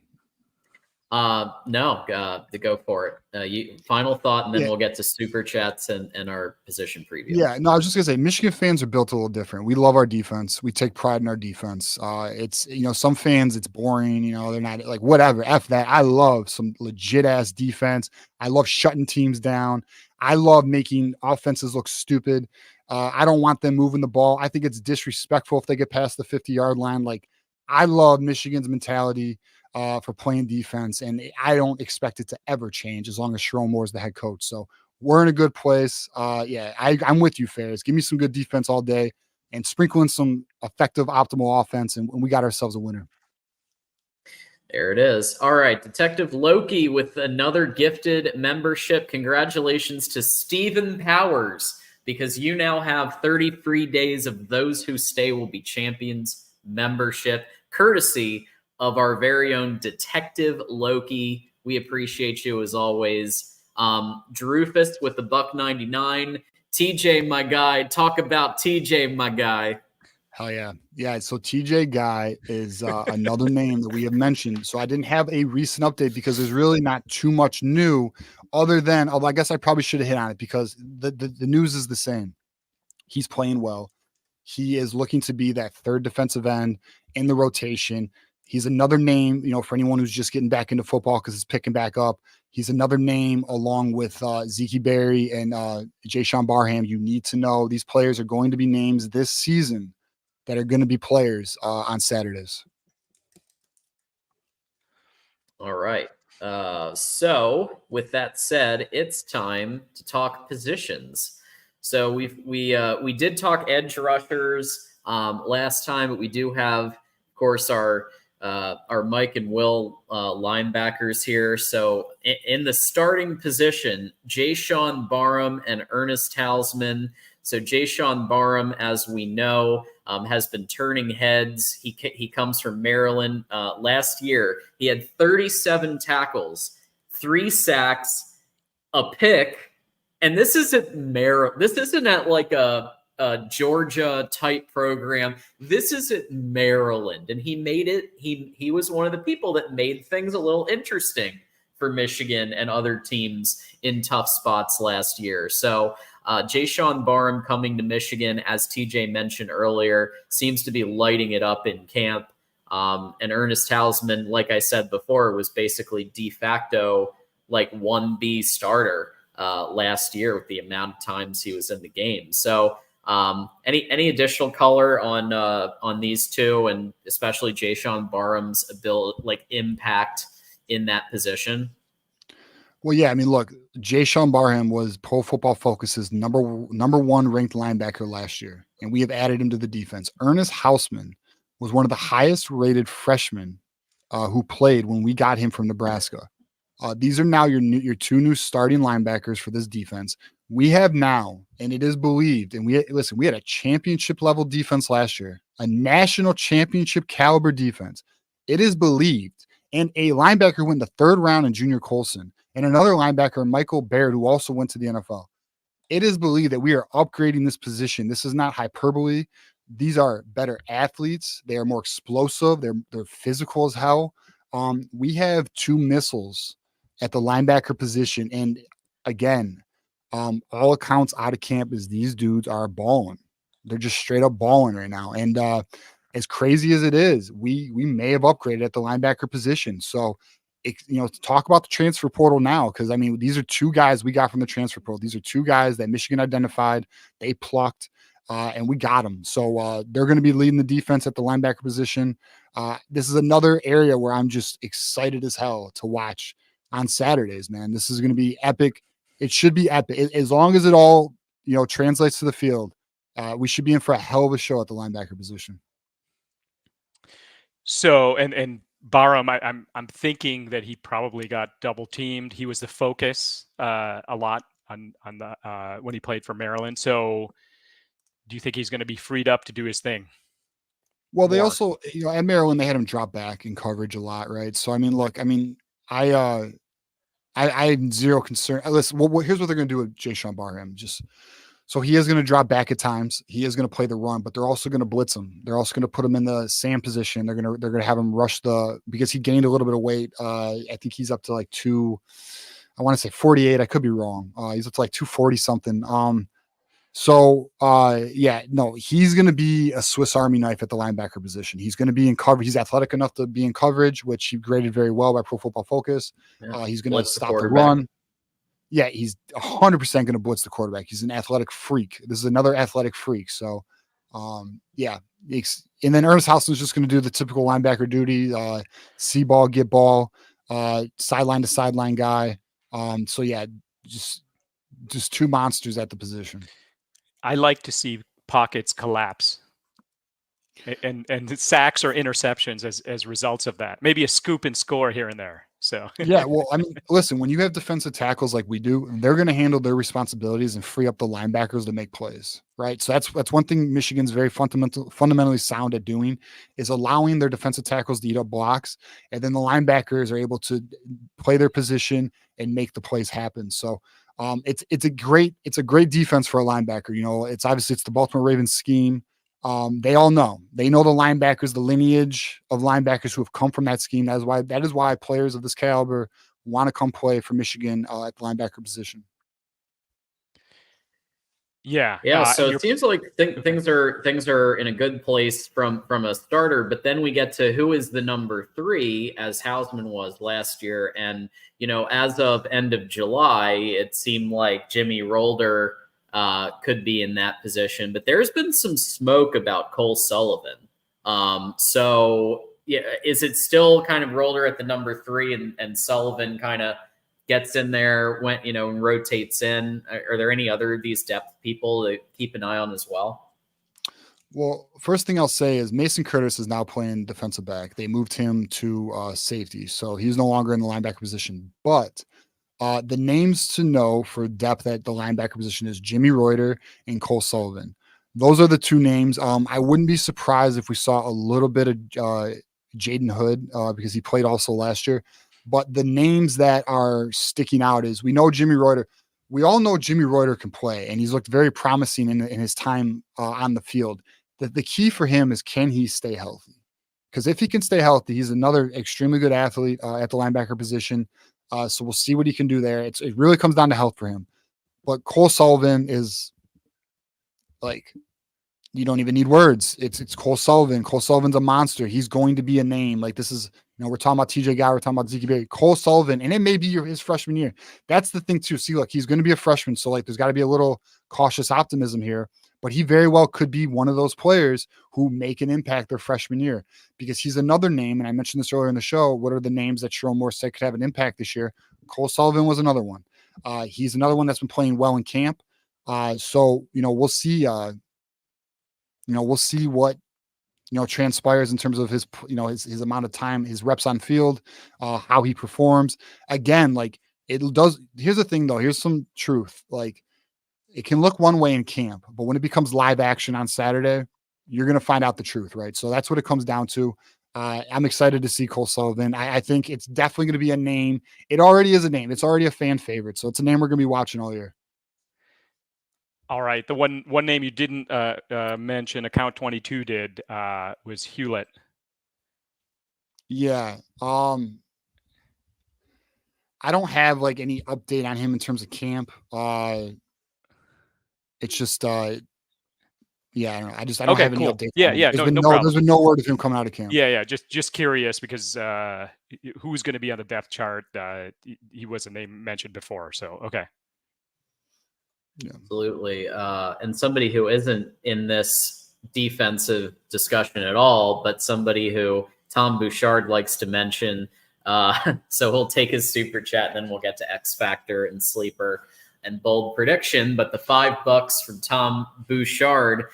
Speaker 1: To go for it. Final thought, and then we'll get to super chats and our position preview.
Speaker 3: Yeah, no, I was just gonna say Michigan fans are built a little different. We love our defense. We take pride in our defense. It's some fans it's boring. They're not like whatever. F that. I love some legit ass defense. I love shutting teams down. I love making offenses look stupid. I don't want them moving the ball. I think it's disrespectful if they get past the 50-yard line. Like I love Michigan's mentality for playing defense, and I don't expect it to ever change as long as Sharon Moore is the head coach. So we're in a good place. I'm with you, Ferris. Give me some good defense all day and sprinkle in some effective, optimal offense, and we got ourselves a winner.
Speaker 1: There it is. All right, Detective Loki with another gifted membership. Congratulations to Stephen Powers, because you now have 33 days of Those Who Stay Will Be Champions membership, courtesy of our very own Detective Loki. We appreciate you as always. Drufus with the $1.99. TJ, my guy. Talk about TJ, my guy.
Speaker 3: Hell yeah. Yeah. So TJ Guy is another name that we have mentioned. So I didn't have a recent update because there's really not too much new other than, although I guess I probably should have hit on it because the news is the same. He's playing well. He is looking to be that third defensive end in the rotation. He's another name, for anyone who's just getting back into football because it's picking back up. He's another name along with Zeke Berry and Jayshon Barham. You need to know these players are going to be names this season that are going to be players on Saturdays.
Speaker 1: All right. So with that said, it's time to talk positions. So we did talk edge rushers last time, but we do have, of course, our Mike and Will linebackers here. So in the starting position, Jayshon Barham and Ernest Talisman. So Jayshon Barham, as we know, has been turning heads. He comes from Maryland. Last year, he had 37 tackles, 3 sacks, a pick, and this isn't Maryland. This isn't at like a Georgia type program. This is at Maryland, and he made it. He was one of the people that made things a little interesting for Michigan and other teams in tough spots last year. So Jayshon Barham coming to Michigan, as TJ mentioned earlier, seems to be lighting it up in camp. And Ernest Talisman, like I said before, was basically de facto like 1B starter last year with the amount of times he was in the game. So any additional color on these two, and especially Jayshon Barham's ability, like impact in that position?
Speaker 3: Well, yeah, I mean, look, Jayshon Barham was Pro Football Focus's number 1 ranked linebacker last year, and we have added him to the defense. Ernest Hausman was one of the highest rated freshmen who played when we got him from Nebraska. These are now your 2 new starting linebackers for this defense. We have now, and it is believed, and we had a championship level defense last year, a national championship caliber defense. It is believed, and a linebacker went in the 3rd round in Junior Colson, and another linebacker, Michael Baird, who also went to the NFL. It is believed that we are upgrading this position. This is not hyperbole. These are better athletes. They are more explosive. They're physical as hell. We have 2 missiles at the linebacker position. And again, all accounts out of camp is these dudes are balling. They're just straight up balling right now. And as crazy as it is, we may have upgraded at the linebacker position. So, talk about the transfer portal now, because I mean, these are two guys we got from the transfer portal. These are two guys that Michigan identified, they plucked, and we got them. So they're going to be leading the defense at the linebacker position. This is another area where I'm just excited as hell to watch on Saturdays, man. This is going to be epic. It should be epic as long as it all translates to the field. We should be in for a hell of a show at the linebacker position.
Speaker 4: So and Barham, I'm thinking that he probably got double teamed. He was the focus a lot on the when he played for Maryland. So do you think he's going to be freed up to do his thing?
Speaker 3: Well, they also, at Maryland, they had him drop back in coverage a lot, right? So I mean, look, I have zero concern. Listen, here's what they're going to do with Jayshon Barham. So he is going to drop back at times. He is going to play the run, but they're also going to blitz him. They're also going to put him in the Sam position. They're going to have him rush because he gained a little bit of weight. I think he's up to like I want to say 48. I could be wrong. He's up to like 240 something. He's going to be a Swiss Army knife at the linebacker position. He's going to be in coverage. He's athletic enough to be in coverage, which he graded very well by Pro Football Focus.
Speaker 1: Yeah.
Speaker 3: He's going to stop the run. Yeah, he's 100% going to blitz the quarterback. He's an athletic freak. This is another athletic freak. So, and then Ernest Hausman's just going to do the typical linebacker duty, see ball, get ball, sideline to sideline guy. Just two monsters at the position.
Speaker 4: I like to see pockets collapse and sacks or interceptions as results of that. Maybe a scoop and score here and there. So
Speaker 3: yeah, well, I mean, listen, when you have defensive tackles like we do, they're going to handle their responsibilities and free up the linebackers to make plays, right? So that's one thing Michigan's very fundamentally sound at doing, is allowing their defensive tackles to eat up blocks, and then the linebackers are able to play their position and make the plays happen. So it's a great defense for a linebacker. It's obviously the Baltimore Ravens scheme. They all know. They know the linebackers, the lineage of linebackers who have come from that scheme. That is why players of this caliber want to come play for Michigan at the linebacker position.
Speaker 4: Yeah.
Speaker 1: So it seems like things are in a good place from a starter, but then we get to who is the number 3, as Hausman was last year, and as of end of July, it seemed like Jimmy Rolder could be in that position, but there's been some smoke about Cole Sullivan. So yeah, is it still kind of Rolder at the number 3 and Sullivan kind of gets in there when, and rotates in? Are there any other of these depth people to keep an eye on as well?
Speaker 3: Well, first thing I'll say is Mason Curtis is now playing defensive back. They moved him to safety, so he's no longer in the linebacker position, but the names to know for depth at the linebacker position is Jimmy Reuter and Cole Sullivan. Those are the 2 names. I wouldn't be surprised if we saw a little bit of Jaden Hood because he played also last year. But the names that are sticking out is, we know Jimmy Reuter. We all know Jimmy Reuter can play, and he's looked very promising in his time on the field. The key for him is, can he stay healthy? Because if he can stay healthy, he's another extremely good athlete at the linebacker position. So we'll see what he can do there. It really comes down to health for him. But Cole Sullivan is like, you don't even need words. It's Cole Sullivan. Cole Sullivan's a monster. He's going to be a name. Like, this is, we're talking about TJ Guy, we're talking about Zeke Berry. Cole Sullivan, and it may be his freshman year. That's the thing too. See, look, he's going to be a freshman, so like there's got to be a little cautious optimism here. But he very well could be one of those players who make an impact their freshman year, because he's another name. And I mentioned this earlier in the show. What are the names that Sharon Moore said could have an impact this year? Cole Sullivan was another one. He's another one that's been playing well in camp. So we'll see. We'll see what transpires in terms of his his amount of time, his reps on field, how he performs. Again, like, it does. Here's the thing, though. Here's some truth. Like, it can look one way in camp, but when it becomes live action on Saturday, you're going to find out the truth, right? So that's what it comes down to. I'm excited to see Cole Sullivan. I think it's definitely going to be a name. It already is a name. It's already a fan favorite. So it's a name we're going to be watching all year.
Speaker 4: All right. The one name you didn't mention, Account 22 did, was Hewlett.
Speaker 3: Yeah. I don't have like any update on him in terms of camp. It's just Yeah, I don't know. I don't
Speaker 4: Okay,
Speaker 3: have any
Speaker 4: cool.
Speaker 3: updates.
Speaker 4: Yeah,
Speaker 3: on him.
Speaker 4: yeah,
Speaker 3: There's
Speaker 4: no problem.
Speaker 3: There's been no word of him coming out of camp.
Speaker 4: Yeah. Just curious because who's going to be on the depth chart? He was a name mentioned before, so okay.
Speaker 3: Yeah.
Speaker 1: Absolutely. And somebody who isn't in this defensive discussion at all, but somebody who Tom Bouchard likes to mention. So he'll take his super chat, and then we'll get to X Factor and Sleeper and Bold Prediction. But the $5 from Tom Bouchard,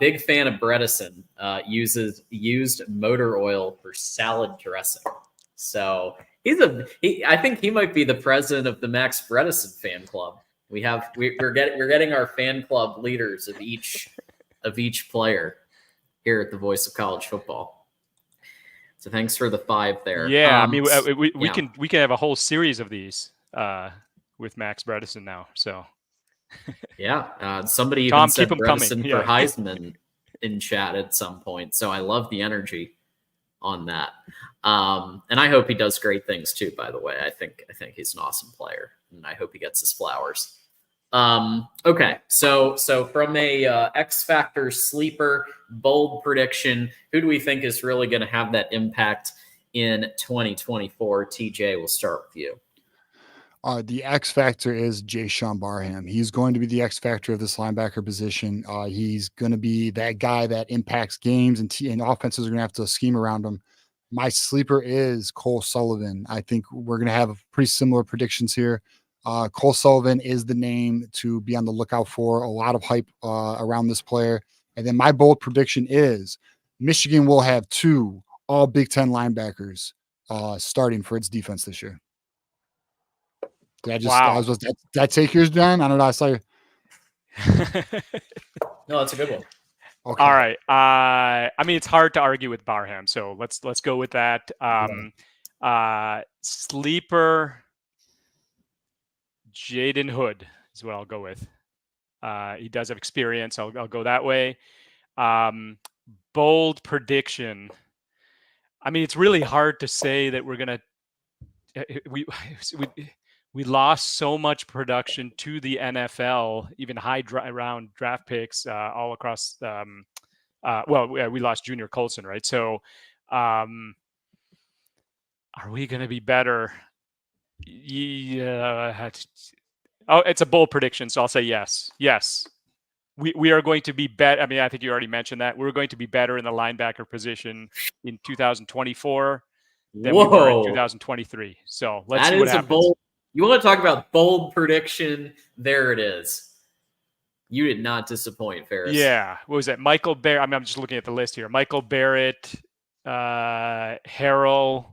Speaker 1: big fan of Bredesen, uses used motor oil for salad dressing. So I think he might be the president of the Max Bredesen fan club. We're getting our fan club leaders of each player here at the Voice of College Football. So thanks for the 5 there.
Speaker 4: Yeah, I mean we can have a whole series of these with Max Bredesen now. So
Speaker 1: yeah, somebody
Speaker 4: Tom,
Speaker 1: even said
Speaker 4: keep 'em
Speaker 1: Bredesen
Speaker 4: coming.
Speaker 1: for
Speaker 4: Yeah.
Speaker 1: Heisman in chat at some point. So I love the energy on that, and I hope he does great things too. By the way, I think he's an awesome player, and I hope he gets his flowers. Okay, so from a X Factor Sleeper Bold Prediction, who do we think is really going to have that impact in 2024? TJ, we'll start with you.
Speaker 3: The X factor is Jayshon Barham. He's going to be the X factor of this linebacker position. He's going to be that guy that impacts games, and offenses are going to have to scheme around him. My sleeper is Cole Sullivan. I think we're going to have pretty similar predictions here. Cole Sullivan is the name to be on the lookout for. A lot of hype around this player. And then my bold prediction is Michigan will have 2 all Big Ten linebackers starting for its defense this year. Did I take yours, John? I don't know. I saw you.
Speaker 1: No, that's a good one.
Speaker 3: Okay.
Speaker 4: All right. I mean, it's hard to argue with Barham, so let's go with that. Sleeper Jaden Hood is what I'll go with. He does have experience. I'll go that way. Bold prediction. I mean, it's really hard to say that we're gonna. We lost so much production to the NFL, even high round draft picks all across. We lost Junior Colson, right? So, are we going to be better? Yeah. Oh, it's a bold prediction, so I'll say yes. Yes, we are going to be better. I mean, I think you already mentioned that we're going to be better in the linebacker position in 2024 than we were in 2023. So let's see what happens.
Speaker 1: You want to talk about bold prediction? There it is. You did not disappoint, Ferris.
Speaker 4: Yeah. What was that? Michael Barrett. I mean, I'm just looking at the list here. Michael Barrett, Harrell,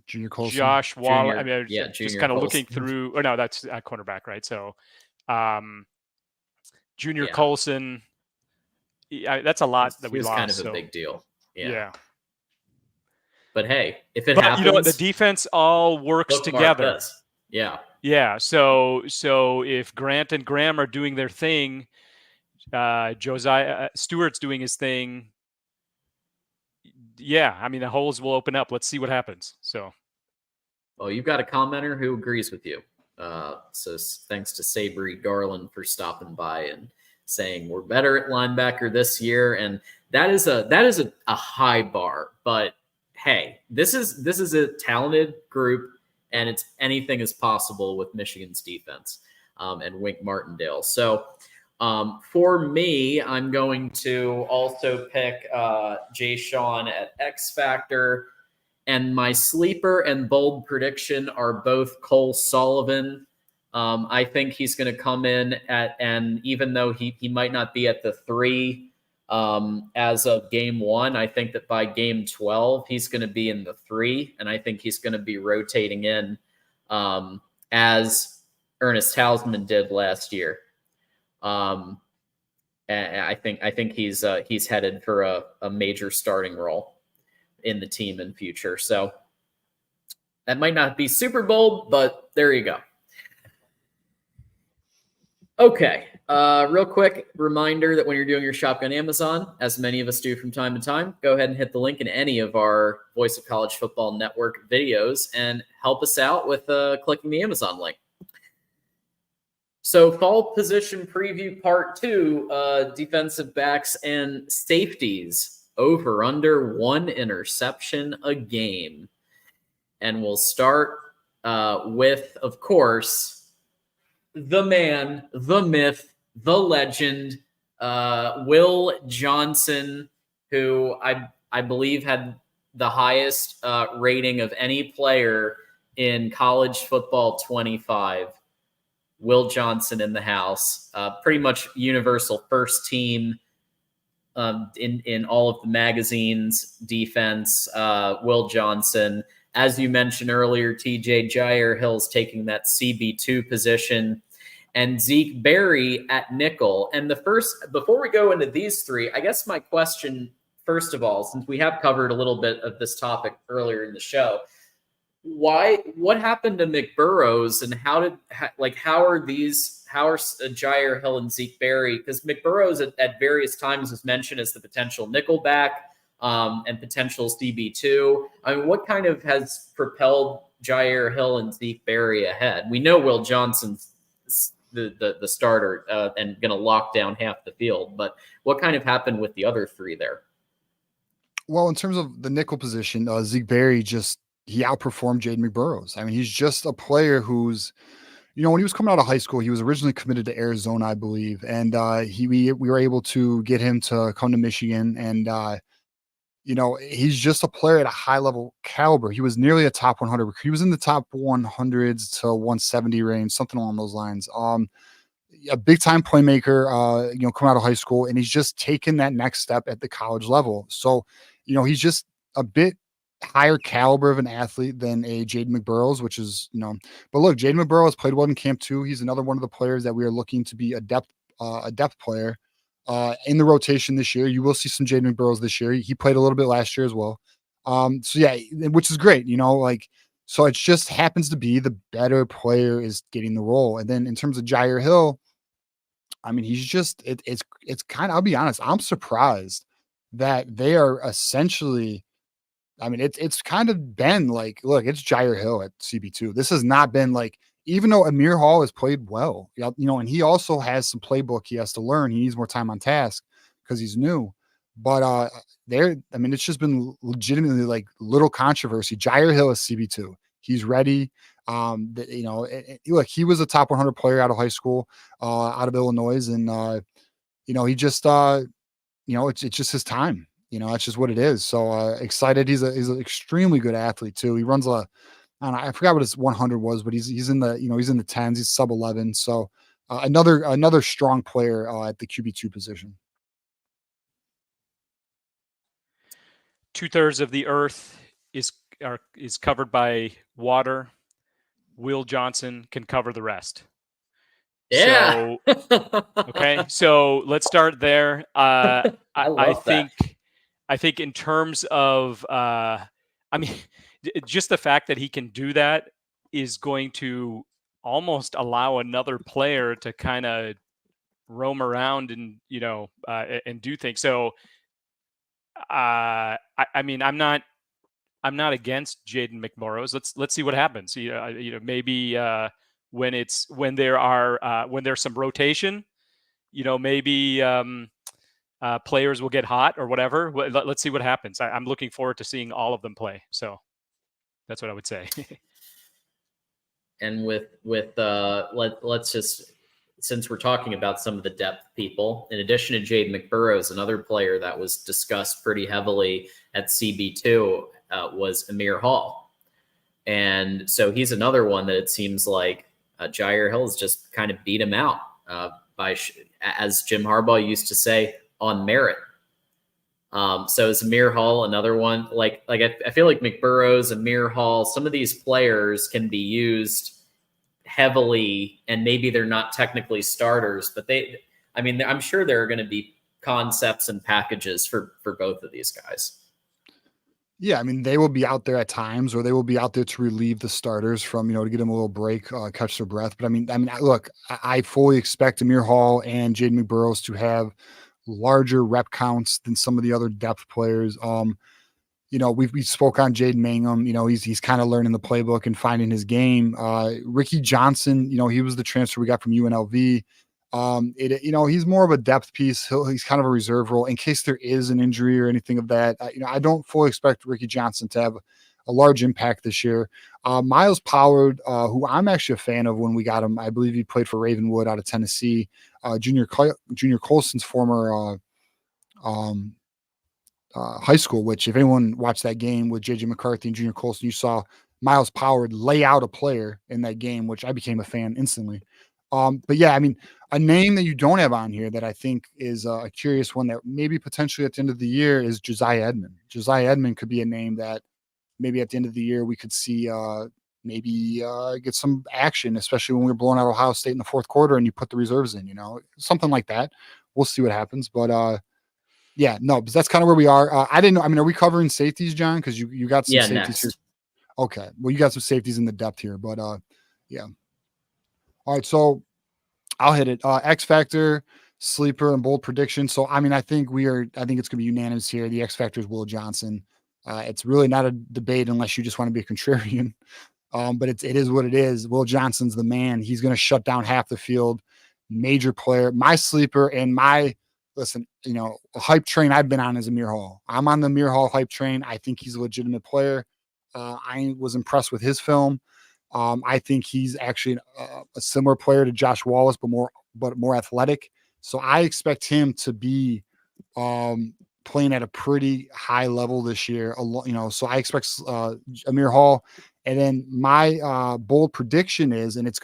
Speaker 3: Junior Colson,
Speaker 4: Josh Waller. I mean, just kind of looking through. Oh no, that's at cornerback, right? So, Junior Colson. That's a lot that we lost.
Speaker 1: Kind of a big deal.
Speaker 4: Yeah.
Speaker 1: But hey, if it happens,
Speaker 4: you know what? The defense all works together.
Speaker 1: Yeah.
Speaker 4: Yeah. So if Grant and Graham are doing their thing, Josiah Stewart's doing his thing. Yeah. I mean, the holes will open up. Let's see what happens. So.
Speaker 1: Well, you've got a commenter who agrees with you. So thanks to Sabri Garland for stopping by and saying we're better at linebacker this year. And that is a high bar, but hey, this is a talented group. And it's anything is possible with Michigan's defense and Wink Martindale. So for me, I'm going to also pick Jayshon at X Factor. And my sleeper and bold prediction are both Cole Sullivan. I think he's going to come in and even though he might not be at the 3 as of game 1, I think that by game 12, he's going to be in the 3, and I think he's going to be rotating in as Ernest Hausman did last year. And I think he's headed for a major starting role in the team in future. So that might not be super bold, but there you go. Okay. Real quick reminder that when you're doing your shopping on Amazon, as many of us do from time to time, go ahead and hit the link in any of our Voice of College Football Network videos and help us out with clicking the Amazon link. So fall position preview part 2, defensive backs and safeties, over under 1 interception a game. And we'll start with, of course, the man, the myth, the legend, Will Johnson, who I believe had the highest rating of any player in college football 25. Will Johnson in the house, pretty much universal first team in all of the magazines. Defense, Will Johnson. As you mentioned earlier, TJ Jair Hill's taking that CB2 position, and Zeke Berry at nickel. And before we go into these three, I guess my question, first of all, since we have covered a little bit of this topic earlier in the show, what happened to McBurrows, and how are Jair Hill and Zeke Berry? Because McBurrows at various times was mentioned as the potential nickelback and potential CB2. I mean, what kind of has propelled Jair Hill and Zeke Berry ahead? We know Will Johnson's the starter and going to lock down half the field, but what kind of happened with the other three there?
Speaker 3: Well, in terms of the nickel position, Zeke Berry he outperformed Jaden McBurrows. I mean, he's just a player who's, when he was coming out of high school, he was originally committed to Arizona, I believe. And we were able to get him to come to Michigan. And, he's just a player at a high level caliber. He was nearly a top 100. He was in the top 100s to 170 range, something along those lines. A big time playmaker, coming out of high school. And he's just taken that next step at the college level. So, he's just a bit higher caliber of an athlete than a Jaden McBurrows, which is, but look, Jaden McBurrows played well in camp too. He's another one of the players that we are looking to be a depth player in the rotation this year. You will see some Jaden McBurrows this year. He played a little bit last year as well. So yeah, which is great, so it just happens to be the better player is getting the role. And then in terms of Jair Hill, I mean, he's just, it's kind of, I'll be honest, I'm surprised that they are essentially, I mean, it's kind of been like, look, it's Jair Hill at CB2. This has not been like, even though Amir Hall has played well, and he also has some playbook he has to learn. He needs more time on task because he's new. But it's just been legitimately like little controversy. Jair Hill is CB2. He's ready. Look, he was a top 100 player out of high school, out of Illinois, and he just, it's just his time. That's just what it is. So excited. He's an extremely good athlete too. He runs I forgot what his 100 was, but he's in the, he's in the 10s. He's sub 11. So another strong player at the QB2 position.
Speaker 4: 2/3 of the earth is covered by water. Will Johnson can cover the rest.
Speaker 1: Yeah.
Speaker 4: So, okay. So let's start there. I think in terms of, just the fact that he can do that is going to almost allow another player to kind of roam around and, and do things. So, I'm not against Jaden McBurrows. Let's see what happens. Maybe when there's some rotation, maybe players will get hot or whatever. Let's see what happens. I'm looking forward to seeing all of them play. So that's what I would say.
Speaker 1: And let's just, since we're talking about some of the depth people, in addition to Jaden McBurrows, another player that was discussed pretty heavily at CB2 was Amir Hall. And so he's another one that it seems like Jair Hill has just kind of beat him out as Jim Harbaugh used to say, on merit. So is Amir Hall another one? I feel like McBurrows, Amir Hall, some of these players can be used heavily, and maybe they're not technically starters, but I'm sure there are going to be concepts and packages for both of these guys.
Speaker 3: Yeah, I mean, they will be out there at times, or they will be out there to relieve the starters from, to get them a little break, catch their breath. But look, I fully expect Amir Hall and Jaden McBurrows to have larger rep counts than some of the other depth players. we spoke on Jade Mangum. He's kind of learning the playbook and finding his game. Ricky Johnson, he was the transfer we got from UNLV. He's more of a depth piece. He's kind of a reserve role in case there is an injury or anything of that. I don't fully expect Ricky Johnson to have a large impact this year. Myles Pollard, who I'm actually a fan of when we got him. I believe he played for Ravenwood out of Tennessee. Junior Colston's former high school, which if anyone watched that game with JJ McCarthy and Junior Colston, you saw Myles Pollard lay out a player in that game, which I became a fan instantly. But yeah, I mean, a name that you don't have on here that I think is a curious one that maybe potentially at the end of the year is Josiah Edmond. Josiah Edmond could be a name that maybe at the end of the year we could see get some action, especially when we're blowing out Ohio State in the fourth quarter and you put the reserves in, something like that. We'll see what happens. But yeah, no, but that's kind of where we are. I didn't know. I mean, are we covering safeties, John? Because you got some safeties
Speaker 1: next.
Speaker 3: here. Okay. Well, you got some safeties in the depth here, but yeah. All right, so I'll hit it. X Factor, sleeper, and bold prediction. So I mean, I think it's gonna be unanimous here. The X Factor is Will Johnson. It's really not a debate unless you just want to be a contrarian. But it is what it is. Will Johnson's the man. He's gonna shut down half the field. Major player. My sleeper and a hype train I've been on is Amir Hall. I'm on the Amir Hall hype train. I think he's a legitimate player. I was impressed with his film. I think he's actually a similar player to Josh Wallace, but more athletic. So I expect him to be playing at a pretty high level this year. So I expect Amir Hall. And then my bold prediction is, and it's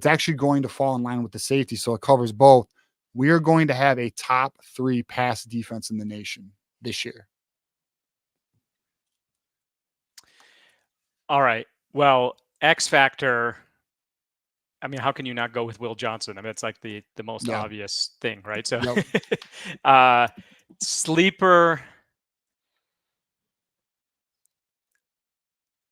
Speaker 3: actually going to fall in line with the safety, so it covers both. We are going to have a top 3 pass defense in the nation this year.
Speaker 4: All right. Well, X Factor. I mean, how can you not go with Will Johnson? I mean, it's like the most obvious thing, right? So, yep. Sleeper.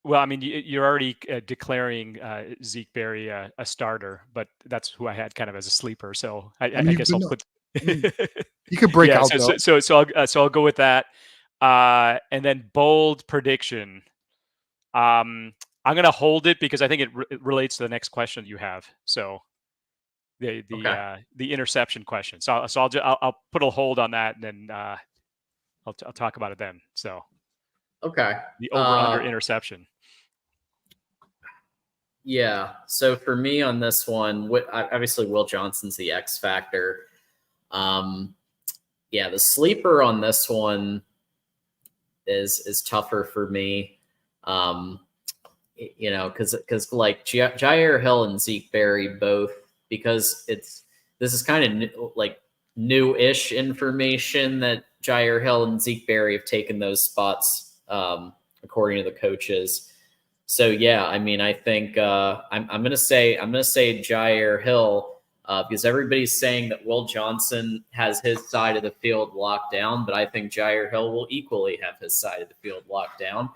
Speaker 4: Well, I mean, you're already declaring Zeke Berry a starter, but that's who I had kind of as a sleeper. So I guess I'll put.
Speaker 3: You could break out though.
Speaker 4: So I'll go with that. And then bold prediction. I'm going to hold it because I think it relates to the next question you have. So the interception question. So I'll put a hold on that, and then I'll talk about it then. So
Speaker 1: okay,
Speaker 4: the over under interception.
Speaker 1: Yeah. So for me on this one, obviously Will Johnson's the X factor. Yeah, the sleeper on this one is tougher for me. Because like Jair Hill and Zeke Berry both, because this is kind of like new-ish information that Jair Hill and Zeke Berry have taken those spots according to the coaches. So yeah, I mean, I think I'm gonna say Jair Hill because everybody's saying that Will Johnson has his side of the field locked down, but I think Jair Hill will equally have his side of the field locked down.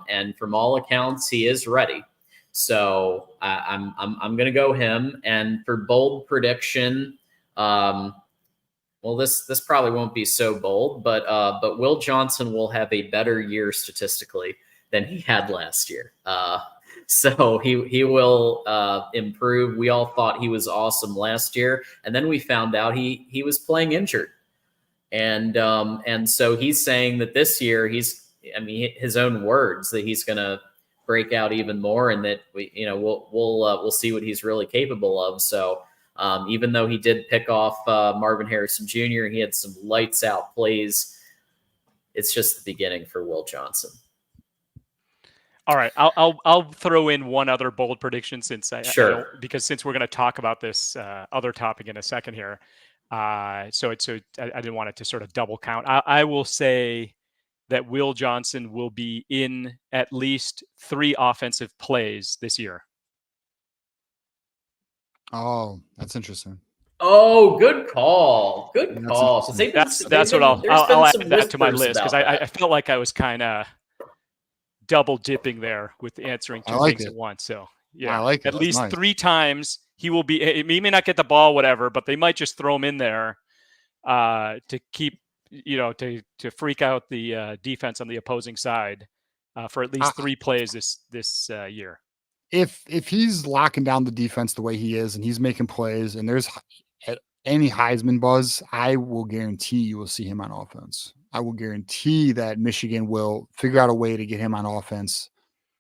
Speaker 1: And from all accounts, he is ready. So I'm going to go him. And for bold prediction, well, this probably won't be so bold, but Will Johnson will have a better year statistically than he had last year. So he will improve. We all thought he was awesome last year, and then we found out he was playing injured, and so he's saying that this year his own words that he's going to break out even more, and that we'll see what he's really capable of. So even though he did pick off Marvin Harrison Jr., he had some lights out plays. It's just the beginning for Will Johnson.
Speaker 4: All right, I'll throw in one other bold prediction since since we're going to talk about this other topic in a second here. So I didn't want it to sort of double count. I will say that Will Johnson will be in at least 3 offensive plays this year.
Speaker 3: Oh, that's interesting.
Speaker 1: Oh, good call. Good call.
Speaker 4: That's what I'll add that to my list, because I felt like I was kind of double dipping there with answering 2 things at once. So yeah,
Speaker 3: I like it.
Speaker 4: At least 3 times he will be. He may not get the ball, whatever, but they might just throw him in there to keep to freak out the defense on the opposing side for at least 3 plays this year.
Speaker 3: If he's locking down the defense the way he is and he's making plays and there's any Heisman buzz, I will guarantee you will see him on offense. I will guarantee that Michigan will figure out a way to get him on offense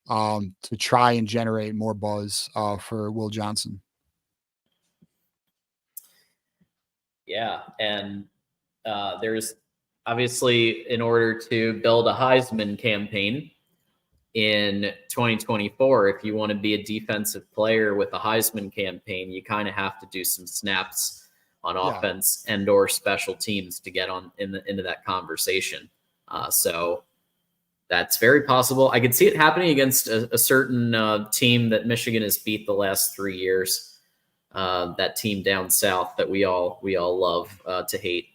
Speaker 3: to try and generate more buzz for Will Johnson.
Speaker 1: Yeah, and there's obviously, in order to build a Heisman campaign in 2024, if you want to be a defensive player with a Heisman campaign, you kind of have to do some snaps on offense and or special teams to get on into that conversation. So that's very possible. I could see it happening against a certain team that Michigan has beat the last 3 years. That team down south that we all love to hate,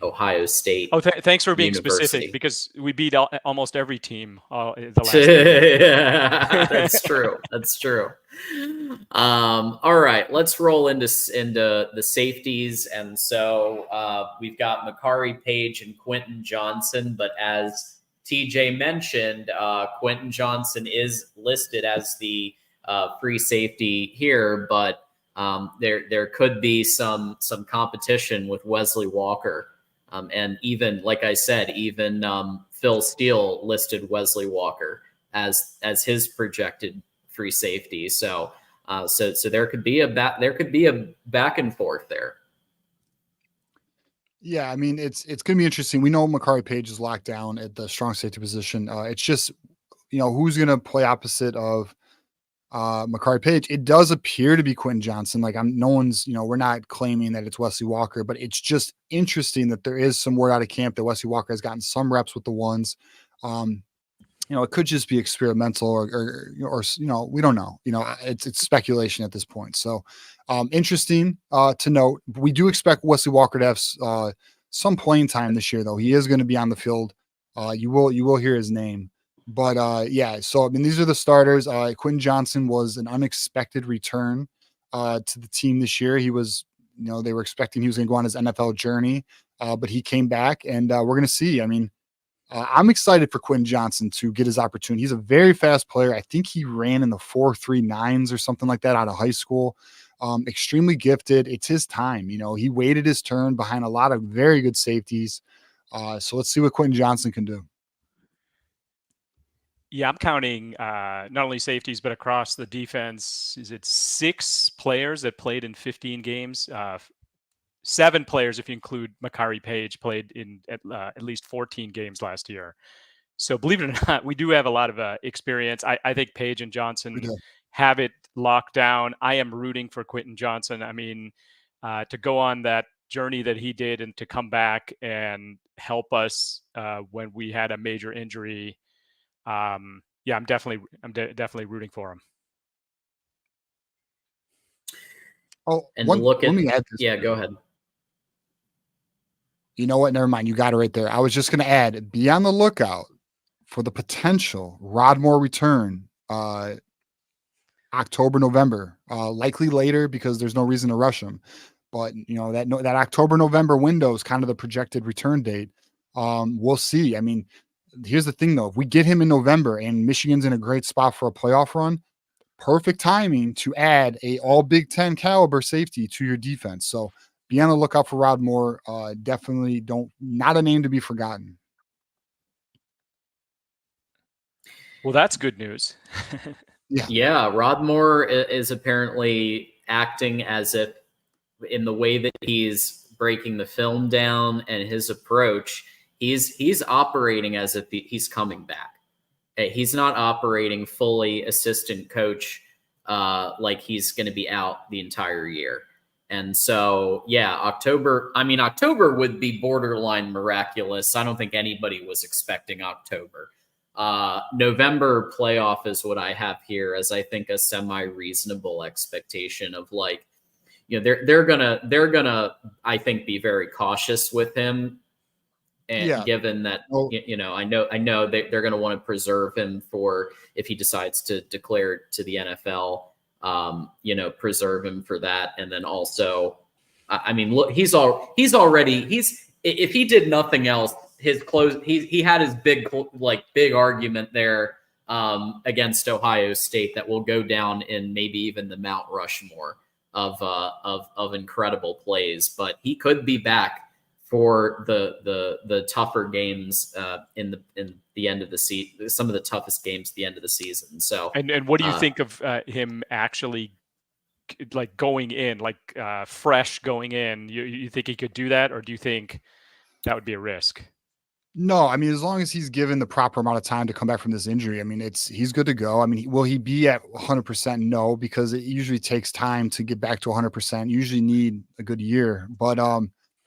Speaker 1: Ohio State.
Speaker 4: Oh, thanks for being
Speaker 1: University.
Speaker 4: specific, because we beat almost every team the last year.
Speaker 1: Yeah, that's true. That's true. All right, let's roll into the safeties. And so we've got Makari Page and Quentin Johnson, but as TJ mentioned, Quentin Johnson is listed as the free safety here, but there could be some competition with Wesley Walker. And even, like I said, even Phil Steele listed Wesley Walker as his projected free safety. So there could be a back and forth there.
Speaker 3: Yeah, I mean, it's going to be interesting. We know Makari Page is locked down at the strong safety position. It's just, who's going to play opposite of Makari Page. It does appear to be Quentin Johnson. Like no one's, we're not claiming that it's Wesley Walker, but it's just interesting that there is some word out of camp that Wesley Walker has gotten some reps with the ones. It could just be experimental or we don't know. It's speculation at this point. So interesting to note. We do expect Wesley Walker to have some playing time this year, though. He is going to be on the field. You will hear his name. But so I mean, these are the starters. Quentin Johnson was an unexpected return to the team this year. He was, they were expecting he was going to go on his NFL journey, but he came back, and we're going to see. I mean, I'm excited for Quentin Johnson to get his opportunity. He's a very fast player. I think he ran in the 4.39s or something like that out of high school. Extremely gifted. It's his time. He waited his turn behind a lot of very good safeties. So let's see what Quentin Johnson can do.
Speaker 4: Yeah, I'm counting not only safeties, but across the defense. Is it 6 players that played in 15 games? 7 players, if you include Makari Page, played in at least 14 games last year. So believe it or not, we do have a lot of experience. I think Page and Johnson have it locked down. I am rooting for Quentin Johnson. I mean, to go on that journey that he did and to come back and help us when we had a major injury. I'm definitely rooting for him.
Speaker 3: Oh,
Speaker 1: and
Speaker 3: let me add this.
Speaker 1: Yeah, go ahead.
Speaker 3: You know what? Never mind. You got it right there. I was just going to add, be on the lookout for the potential Rodmore return October, November, likely later because there's no reason to rush him. But, that October, November window is kind of the projected return date. We'll see. I mean, here's the thing, though. If we get him in November and Michigan's in a great spot for a playoff run, perfect timing to add a all Big Ten caliber safety to your defense. So be on the lookout for Rodmore. Definitely not a name to be forgotten.
Speaker 4: Well, that's good news.
Speaker 1: Yeah. Rodmore is apparently acting as if, in the way that he's breaking the film down and his approach, he's operating as if he's coming back. He's not operating fully assistant coach like he's going to be out the entire year. And so, October would be borderline miraculous. I don't think anybody was expecting October. November playoff is what I have here as I think a semi-reasonable expectation of they're gonna I think be very cautious with him. And given that, I know they're going to want to preserve him for if he decides to declare to the NFL, preserve him for that. And then also, I mean, look, he's if he did nothing else, his close he had his big argument there against Ohio State that will go down in maybe even the Mount Rushmore of incredible plays. But he could be back for the tougher games in the end of the season, some of the toughest games at the end of the season. So
Speaker 4: and what do you think of him actually like going in, like fresh going in? You think he could do that, or do you think that would be a risk?
Speaker 3: No, I mean, as long as he's given the proper amount of time to come back from this injury, I mean, he's good to go. I mean, will he be at 100%? No, because it usually takes time to get back to 100%. You usually need a good year, but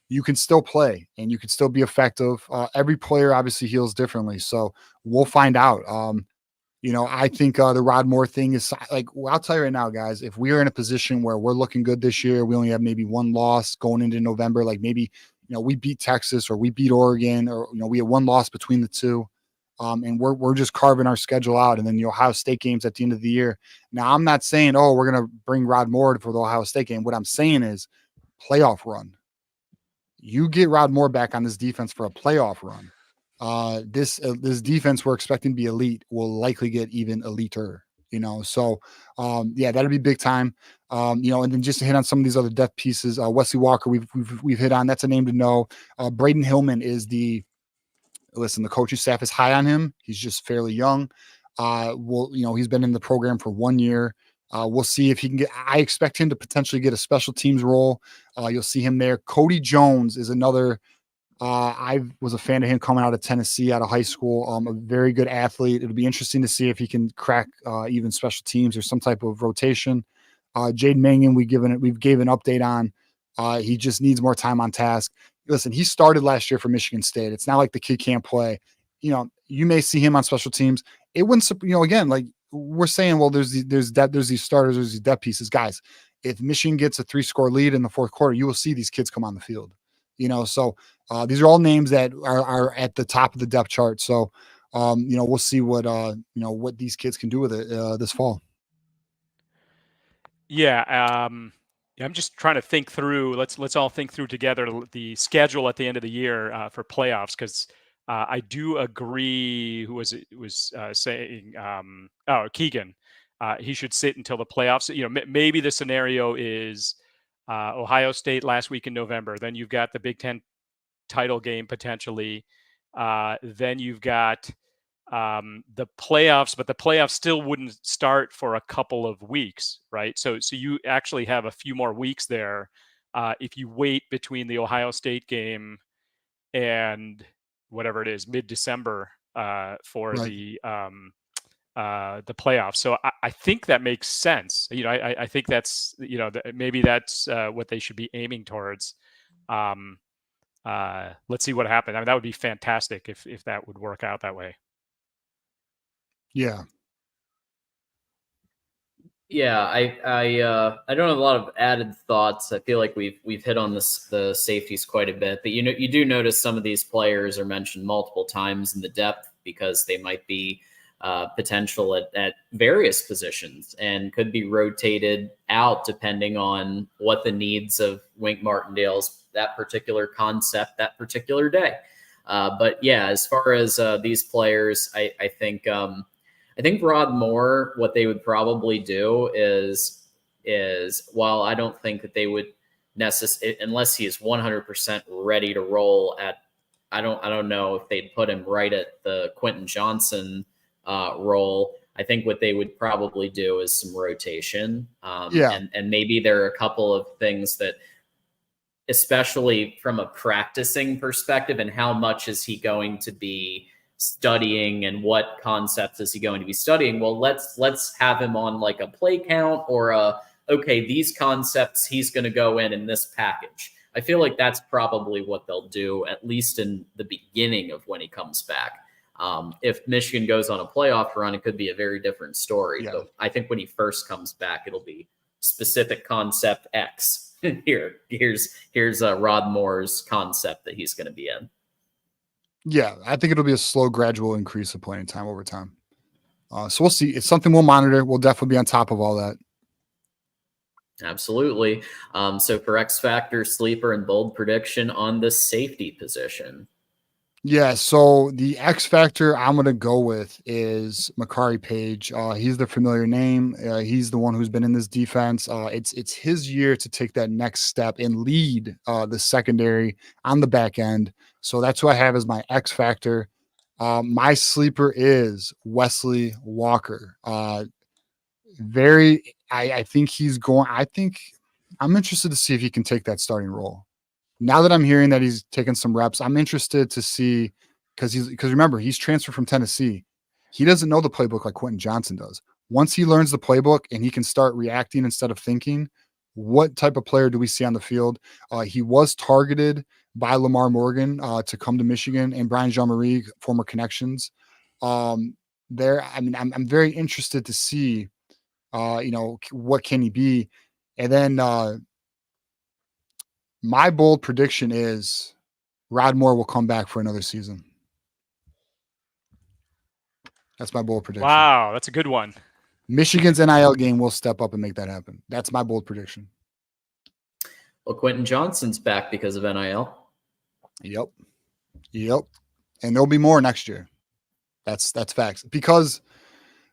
Speaker 3: you can still play and you can still be effective. Every player obviously heals differently, so we'll find out. I think the Rod Moore thing is like, well, I'll tell you right now, guys, if we are in a position where we're looking good this year, we only have maybe one loss going into November, like maybe we beat Texas or we beat Oregon, or we have one loss between the two, and we're just carving our schedule out, and then the Ohio State games at the end of the year. Now, I'm not saying, oh, we're gonna bring Rod Moore for the Ohio State game. What I'm saying is playoff run. You get Rod Moore back on this defense for a playoff run. This defense we're expecting to be elite will likely get even eliter. So yeah, that'll be big time. And then just to hit on some of these other depth pieces, Wesley Walker, we've hit on. That's a name to know. Braden Hillman is the coaching staff is high on him. He's just fairly young. He's been in the program for 1 year. We'll see if he can I expect him to potentially get a special teams role. You'll see him there. Cody Jones is another. I was a fan of him coming out of Tennessee, out of high school. A very good athlete. It'll be interesting to see if he can crack even special teams or some type of rotation. Jade Mangan, we've gave an update on. He just needs more time on task. Listen, he started last year for Michigan State. It's not like the kid can't play. You may see him on special teams. It wouldn't, again, like we're saying, well, there's these starters, there's these depth pieces, guys. If Michigan gets a 3-score lead in the fourth quarter, you will see these kids come on the field. So these are all names that are at the top of the depth chart. So, we'll see what these kids can do with it this fall.
Speaker 4: Yeah. I'm just trying to think through. Let's all think through together the schedule at the end of the year for playoffs, because I do agree. Who was it? Was saying? Keegan. He should sit until the playoffs. Maybe the scenario is Ohio State last week in November. Then you've got the Big Ten title game potentially. Then you've got the playoffs, but the playoffs still wouldn't start for a couple of weeks, right? So you actually have a few more weeks there if you wait between the Ohio State game and whatever it is, mid-December for
Speaker 3: right.
Speaker 4: the playoffs. So I think that makes sense. I think that's maybe that's what they should be aiming towards. Let's see what happens. I mean, that would be fantastic if that would work out that way.
Speaker 3: Yeah.
Speaker 1: Yeah, I don't have a lot of added thoughts. I feel like we've hit on the safeties quite a bit, but you do notice some of these players are mentioned multiple times in the depth because they might be potential at various positions and could be rotated out depending on what the needs of Wink Martindale's that particular concept that particular day. But yeah, as far as these players, I think Rod Moore, what they would probably do is while I don't think that they would necessarily, unless he is 100% ready to roll at, I don't know if they'd put him right at the Quentin Johnson role. I think what they would probably do is some rotation. And maybe there are a couple of things that, especially from a practicing perspective, and how much is he going to be studying and what concepts is he going to be studying? Well, let's have him on like a play count or these concepts he's going to go in this package. I feel like that's probably what they'll do, at least in the beginning of when he comes back. If Michigan goes on a playoff run, it could be a very different story.
Speaker 3: Yeah.
Speaker 1: But I think when he first comes back, it'll be specific concept X. Here's Rod Moore's concept that he's going to be in.
Speaker 3: Yeah, I think it'll be a slow, gradual increase of playing time over time. So we'll see. It's something we'll monitor. We'll definitely be on top of all that.
Speaker 1: Absolutely. So for X Factor, sleeper, and bold prediction on the safety position.
Speaker 3: Yeah, so the X factor I'm going to go with is Makari Page. He's the familiar name. He's the one who's been in this defense. It's his year to take that next step and lead the secondary on the back end. So that's who I have as my X factor. My sleeper is Wesley Walker. I think he's going. I think I'm interested to see if he can take that starting role. Now that I'm hearing that he's taken some reps, I'm interested to see because remember, he's transferred from Tennessee. He doesn't know the playbook like Quentin Johnson does. Once he learns the playbook and he can start reacting instead of thinking, what type of player do we see on the field? He was targeted by Lamar Morgan to come to Michigan, and Brian Jean-Marie, former connections. I'm very interested to see, what can he be? And then my bold prediction is Rod Moore will come back for another season. That's my bold prediction.
Speaker 4: Wow, that's a good one.
Speaker 3: Michigan's NIL game will step up and make that happen. That's my bold prediction.
Speaker 1: Well, Quentin Johnson's back because of NIL.
Speaker 3: Yep. And there'll be more next year. That's facts. Because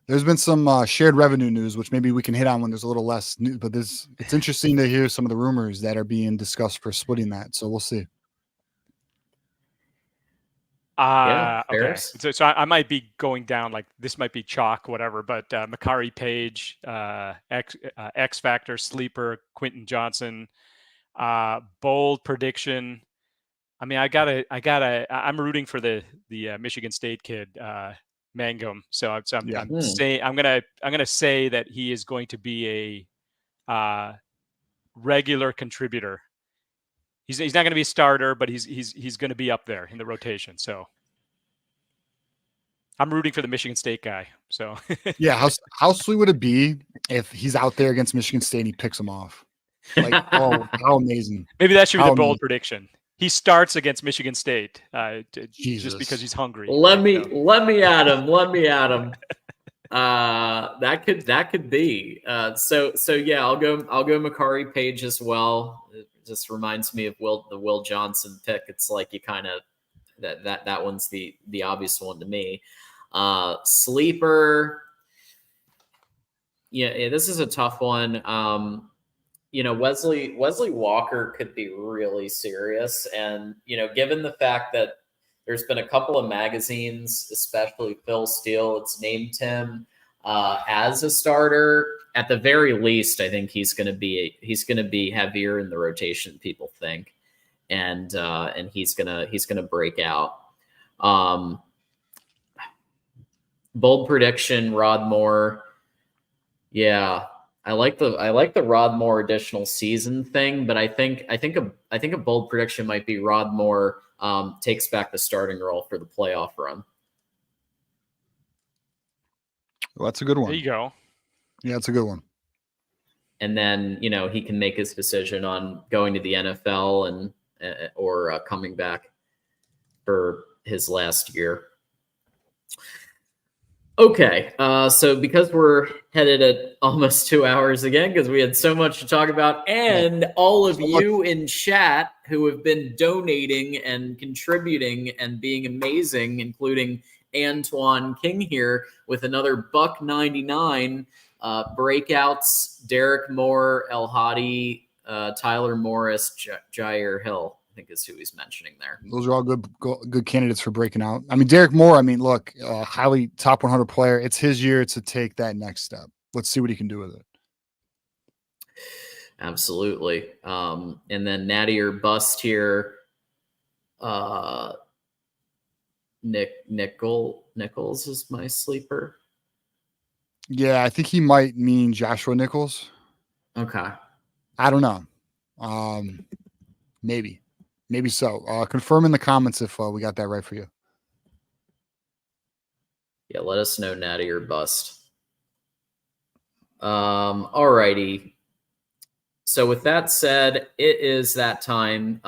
Speaker 3: there's been some shared revenue news, which maybe we can hit on when there's a little less news. But it's interesting to hear some of the rumors that are being discussed for splitting that. So we'll see.
Speaker 4: Okay. So I might be going down, like this might be chalk, whatever, but Makari Page, X Factor, sleeper, Quentin Johnson, bold prediction. I mean, I'm rooting for the Michigan State kid, Mangum. So I'm gonna say that he is going to be a regular contributor. He's not going to be a starter, but he's going to be up there in the rotation. So I'm rooting for the Michigan State guy. So
Speaker 3: yeah, how sweet would it be if he's out there against Michigan State and he picks him off? Like, oh, how amazing!
Speaker 4: Maybe that should be the bold prediction. He starts against Michigan State just because he's hungry.
Speaker 1: Let me at him. That could be. So yeah, I'll go Makari Page as well. It just reminds me of the Will Johnson pick. It's like you kind of that one's the obvious one to me. Sleeper. Yeah, this is a tough one. Wesley Walker could be really serious, and given the fact that there's been a couple of magazines, especially Phil Steele, it's named him as a starter. At the very least, I think he's going to be heavier in the rotation than people think, and he's gonna break out. Bold prediction: Rod Moore. Yeah, I like the Rod Moore additional season thing, but I think a bold prediction might be Rod Moore takes back the starting role for the playoff run.
Speaker 3: Well, that's a good one.
Speaker 4: There you go.
Speaker 3: Yeah, that's a good one.
Speaker 1: And then he can make his decision on going to the NFL or coming back for his last year. Okay, so because we're headed at almost 2 hours again, because we had so much to talk about, and all of you in chat who have been donating and contributing and being amazing, including Antoine King here with another $1.99 breakouts. Derek Moore, El Hadi, Tyler Morris, Jair Hill, I think is who he's mentioning there.
Speaker 3: Those are all good candidates for breaking out. I mean, Derek Moore, look, highly top 100 player. It's his year to take that next step. Let's see what he can do with it.
Speaker 1: Absolutely. And then Natty or Bust here. Nichols is my sleeper.
Speaker 3: Yeah, I think he might mean Joshua Nichols.
Speaker 1: Okay.
Speaker 3: I don't know. Maybe so. Confirm in the comments if we got that right for you.
Speaker 1: Yeah, let us know, Natty or Bust. All righty. So with that said, it is that time.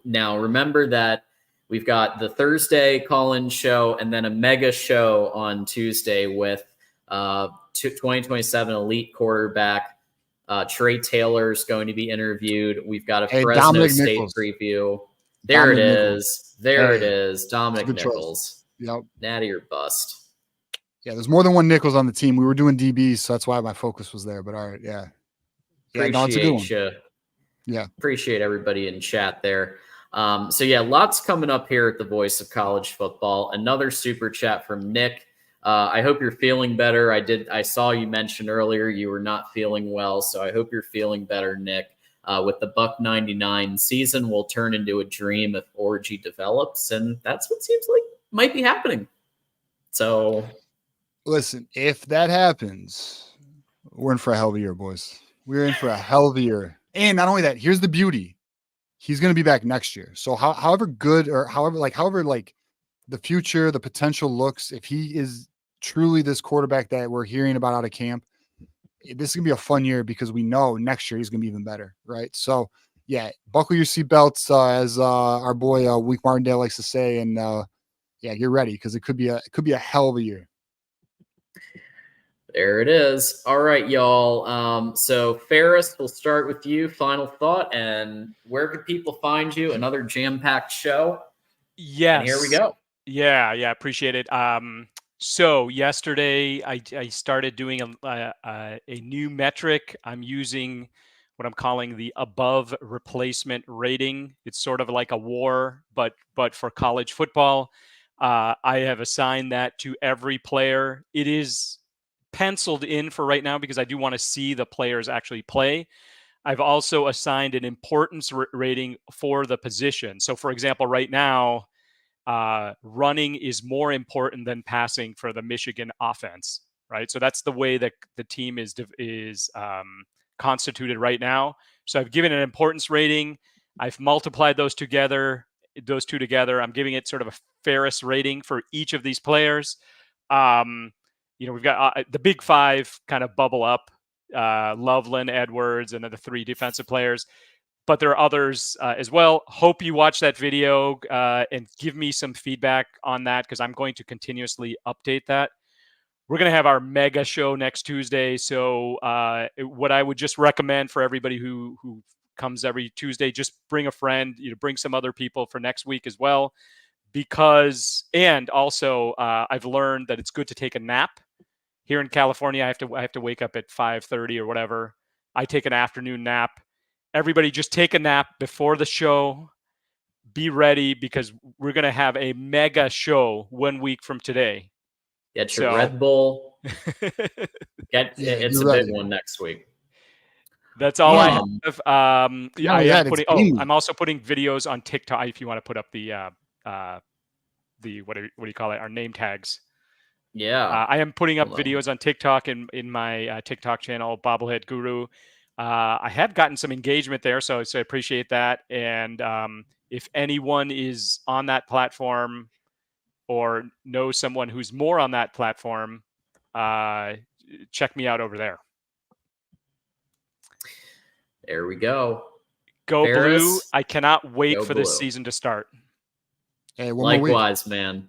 Speaker 1: Now remember that we've got the Thursday call-in show and then a mega show on Tuesday with 2027 elite quarterback Trey Taylor's going to be interviewed. We've got a
Speaker 3: Hey,
Speaker 1: Fresno
Speaker 3: Dominic
Speaker 1: State
Speaker 3: Nichols.
Speaker 1: preview. There
Speaker 3: Dominic
Speaker 1: it
Speaker 3: Nichols.
Speaker 1: is. There it
Speaker 3: Hey,
Speaker 1: is. Dominic
Speaker 3: good choice.
Speaker 1: Nichols.
Speaker 3: Yep.
Speaker 1: Natty or bust.
Speaker 3: Yeah, there's more than one Nichols on the team. We were doing DBs, so that's why my focus was there. But all right, yeah. Yeah, no, it's a good one.
Speaker 1: Appreciate you.
Speaker 3: Yeah.
Speaker 1: Appreciate everybody in chat there. So yeah, lots coming up here at the Voice of College Football. Another super chat from Nick. I hope you're feeling better. I saw you mention earlier you were not feeling well, so I hope you're feeling better, Nick. With the Buck 99 season will turn into a dream if Orgy develops, and that's what seems like might be happening. So
Speaker 3: listen, if that happens, we're in for a hell of a year, boys. We're in for a hell of a year. And not only that, here's the beauty. He's going to be back next year. So however good or however the future, the potential looks, if he is truly this quarterback that we're hearing about out of camp, this is going to be a fun year because we know next year he's going to be even better, right? So, yeah, buckle your seatbelts, as our boy Week Martindale likes to say, and yeah, get ready because it could be a hell of a year.
Speaker 1: There it is. All right, y'all. So Ferris, we'll start with you. Final thought, and where can people find you? Another jam-packed show.
Speaker 4: Yes.
Speaker 1: And here we go.
Speaker 4: Yeah, appreciate it. So yesterday I started doing a new metric. I'm using what I'm calling the above replacement rating. It's sort of like a WAR, but for college football. I have assigned that to every player. It is penciled in for right now because I do want to see the players actually play. I've also assigned an importance rating for the position. So for example, right now, running is more important than passing for the Michigan offense, right? So that's the way that the team is constituted right now. So I've given an importance rating. I've multiplied those two together. I'm giving it sort of a Ferris rating for each of these players. We've got the big five kind of bubble up, Loveland, Edwards, and then the three defensive players. But there are others as well. Hope you watch that video and give me some feedback on that because I'm going to continuously update that. We're going to have our mega show next Tuesday. So what I would just recommend for everybody who comes every Tuesday, just bring a friend, bring some other people for next week as well. And also I've learned that it's good to take a nap. Here in California, I have to wake up at 5:30 or whatever. I take an afternoon nap. Everybody just take a nap before the show. Be ready because we're going to have a mega show 1 week from today.
Speaker 1: Get your Red Bull. It's a big one next week.
Speaker 4: That's all I have. I'm also putting videos on TikTok if you want to put up the what do you call it? Our name tags.
Speaker 1: Yeah.
Speaker 4: I am putting up videos on TikTok in my TikTok channel, Bobblehead Guru. I have gotten some engagement there, so I appreciate that. And if anyone is on that platform or knows someone who's more on that platform, check me out over there.
Speaker 1: There we go.
Speaker 4: Go
Speaker 1: Ferris,
Speaker 4: Blue. I cannot wait for
Speaker 1: Blue.
Speaker 4: this season to start.
Speaker 3: Hey,
Speaker 1: likewise, man.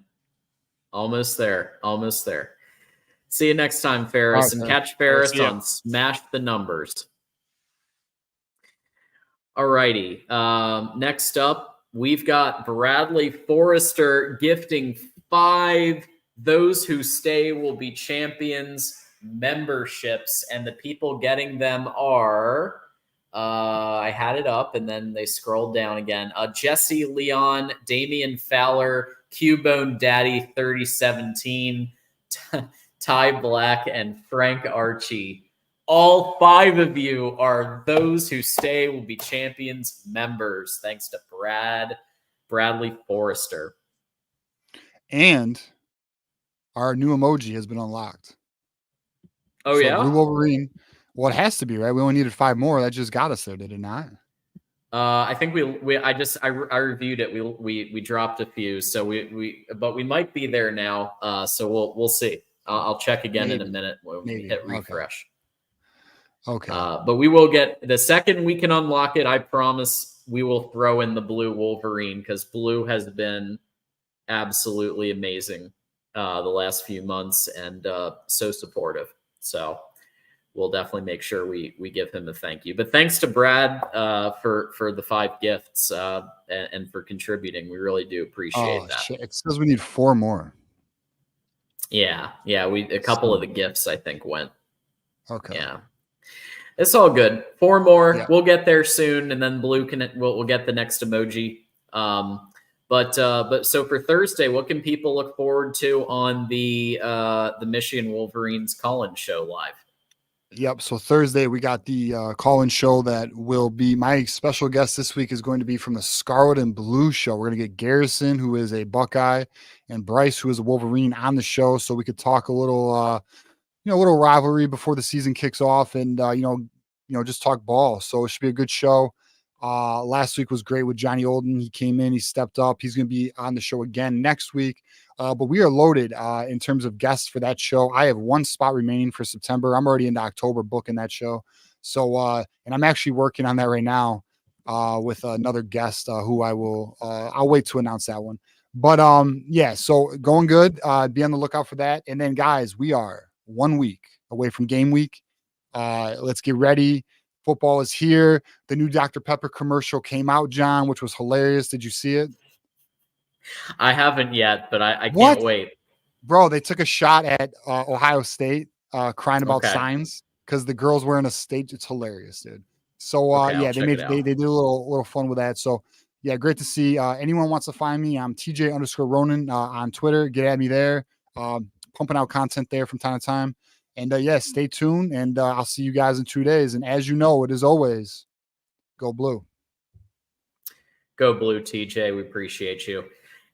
Speaker 1: Almost there. See you next time, Ferris. And catch Ferris on Smash the Numbers. All righty. Next up, we've got Bradley Forrester gifting 5 Those Who Stay Will Be Champions memberships. And the people getting them are... I had it up and then they scrolled down again. Jesse Leon, Damian Fowler, Cubone Daddy 3017, Ty Black, and Frank Archie. All 5 of you are Those Who Stay Will Be Champions members, thanks to Bradley Forrester.
Speaker 3: And our new emoji has been unlocked.
Speaker 1: Oh, yeah?
Speaker 3: Blue Wolverine. Well, it has to be, right? We only needed 5 more. That just got us there, did it not?
Speaker 1: I think I reviewed it. We dropped a few, so but we might be there now. So we'll see. I'll check again in a minute when we hit refresh.
Speaker 3: Okay.
Speaker 1: But we will get the second we can unlock it. I promise we will throw in the blue Wolverine because blue has been absolutely amazing the last few months and so supportive. So we'll definitely make sure we give him a thank you. But thanks to Brad for the 5 gifts and for contributing. We really do appreciate that.
Speaker 3: Shit. It says we need 4 more.
Speaker 1: Yeah, a couple of the gifts I think went.
Speaker 3: Okay.
Speaker 1: Yeah. It's all good. 4 more.
Speaker 3: Yeah.
Speaker 1: We'll get there soon, and then Blue we'll get the next emoji. But so for Thursday, what can people look forward to on the Michigan Wolverines call-in show live?
Speaker 3: Yep. So Thursday we got the call-in show that will be my special guest this week is going to be from the Scarlet and Blue show. We're going to get Garrison, who is a Buckeye, and Bryce, who is a Wolverine, on the show, so we could talk a little, a little rivalry before the season kicks off, and just talk ball. So it should be a good show. Last week was great with Johnny Olden. He came in, he stepped up. He's going to be on the show again next week. But we are loaded in terms of guests for that show. I have 1 spot remaining for September. I'm already into October booking that show. So, and I'm actually working on that right now with another guest who I'll wait to announce that one. But yeah, so going good. Be on the lookout for that. And then guys, we are 1 week away from game week. Let's get ready. Football is here. The new Dr. Pepper commercial came out, John, which was hilarious. Did you see it?
Speaker 1: I haven't yet, but I can't wait.
Speaker 3: Bro, they took a shot at Ohio State crying about signs because the girl's wearing a state. It's hilarious, dude. So yeah, they did a little fun with that. So yeah, great to see. Anyone wants to find me, I'm TJ_Ronin on Twitter. Get at me there. Pumping out content there from time to time. And yeah, stay tuned, and I'll see you guys in 2 days. And as you know, it is always go Blue.
Speaker 1: Go Blue, TJ. We appreciate you.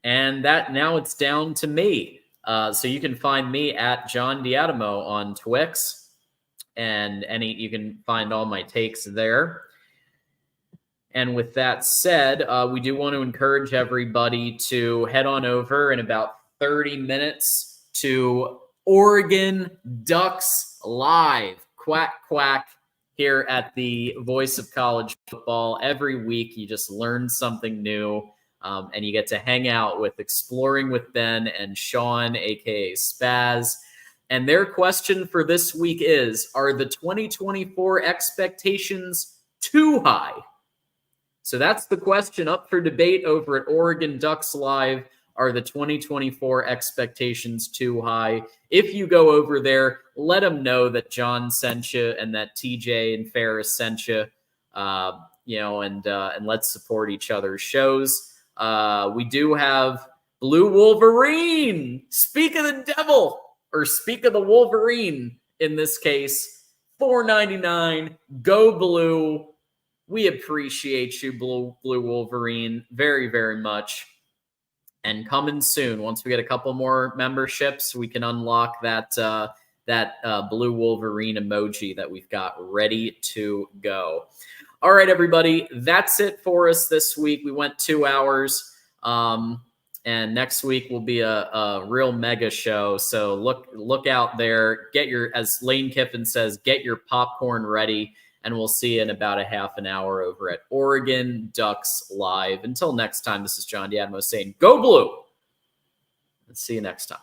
Speaker 1: And that now it's down to me. So you can find me at John Diadamo on Twix, and you can find all my takes there. And with that said, we do want to encourage everybody to head on over in about 30 minutes to Oregon Ducks Live. Quack, quack, here at the Voice of College Football. Every week you just learn something new, and you get to hang out with Exploring with Ben and Sean, a.k.a. Spaz. And their question for this week is, are the 2024 expectations too high? So that's the question up for debate over at Oregon Ducks Live. Are the 2024 expectations too high? If you go over there, let them know that John sent you and that TJ and Ferris sent you, and let's support each other's shows. We do have Blue Wolverine. Speak of the devil, or speak of the Wolverine in this case. $4.99. Go Blue. We appreciate you, Blue Wolverine, very, very much. And coming soon, once we get a couple more memberships, we can unlock that Blue Wolverine emoji that we've got ready to go. All right, everybody, that's it for us this week. We went 2 hours, and next week will be a real mega show. So look out there. As Lane Kiffin says, get your popcorn ready. And we'll see you in about a half an hour over at Oregon Ducks Live. Until next time, this is John Diadamo saying, go Blue. Let's see you next time.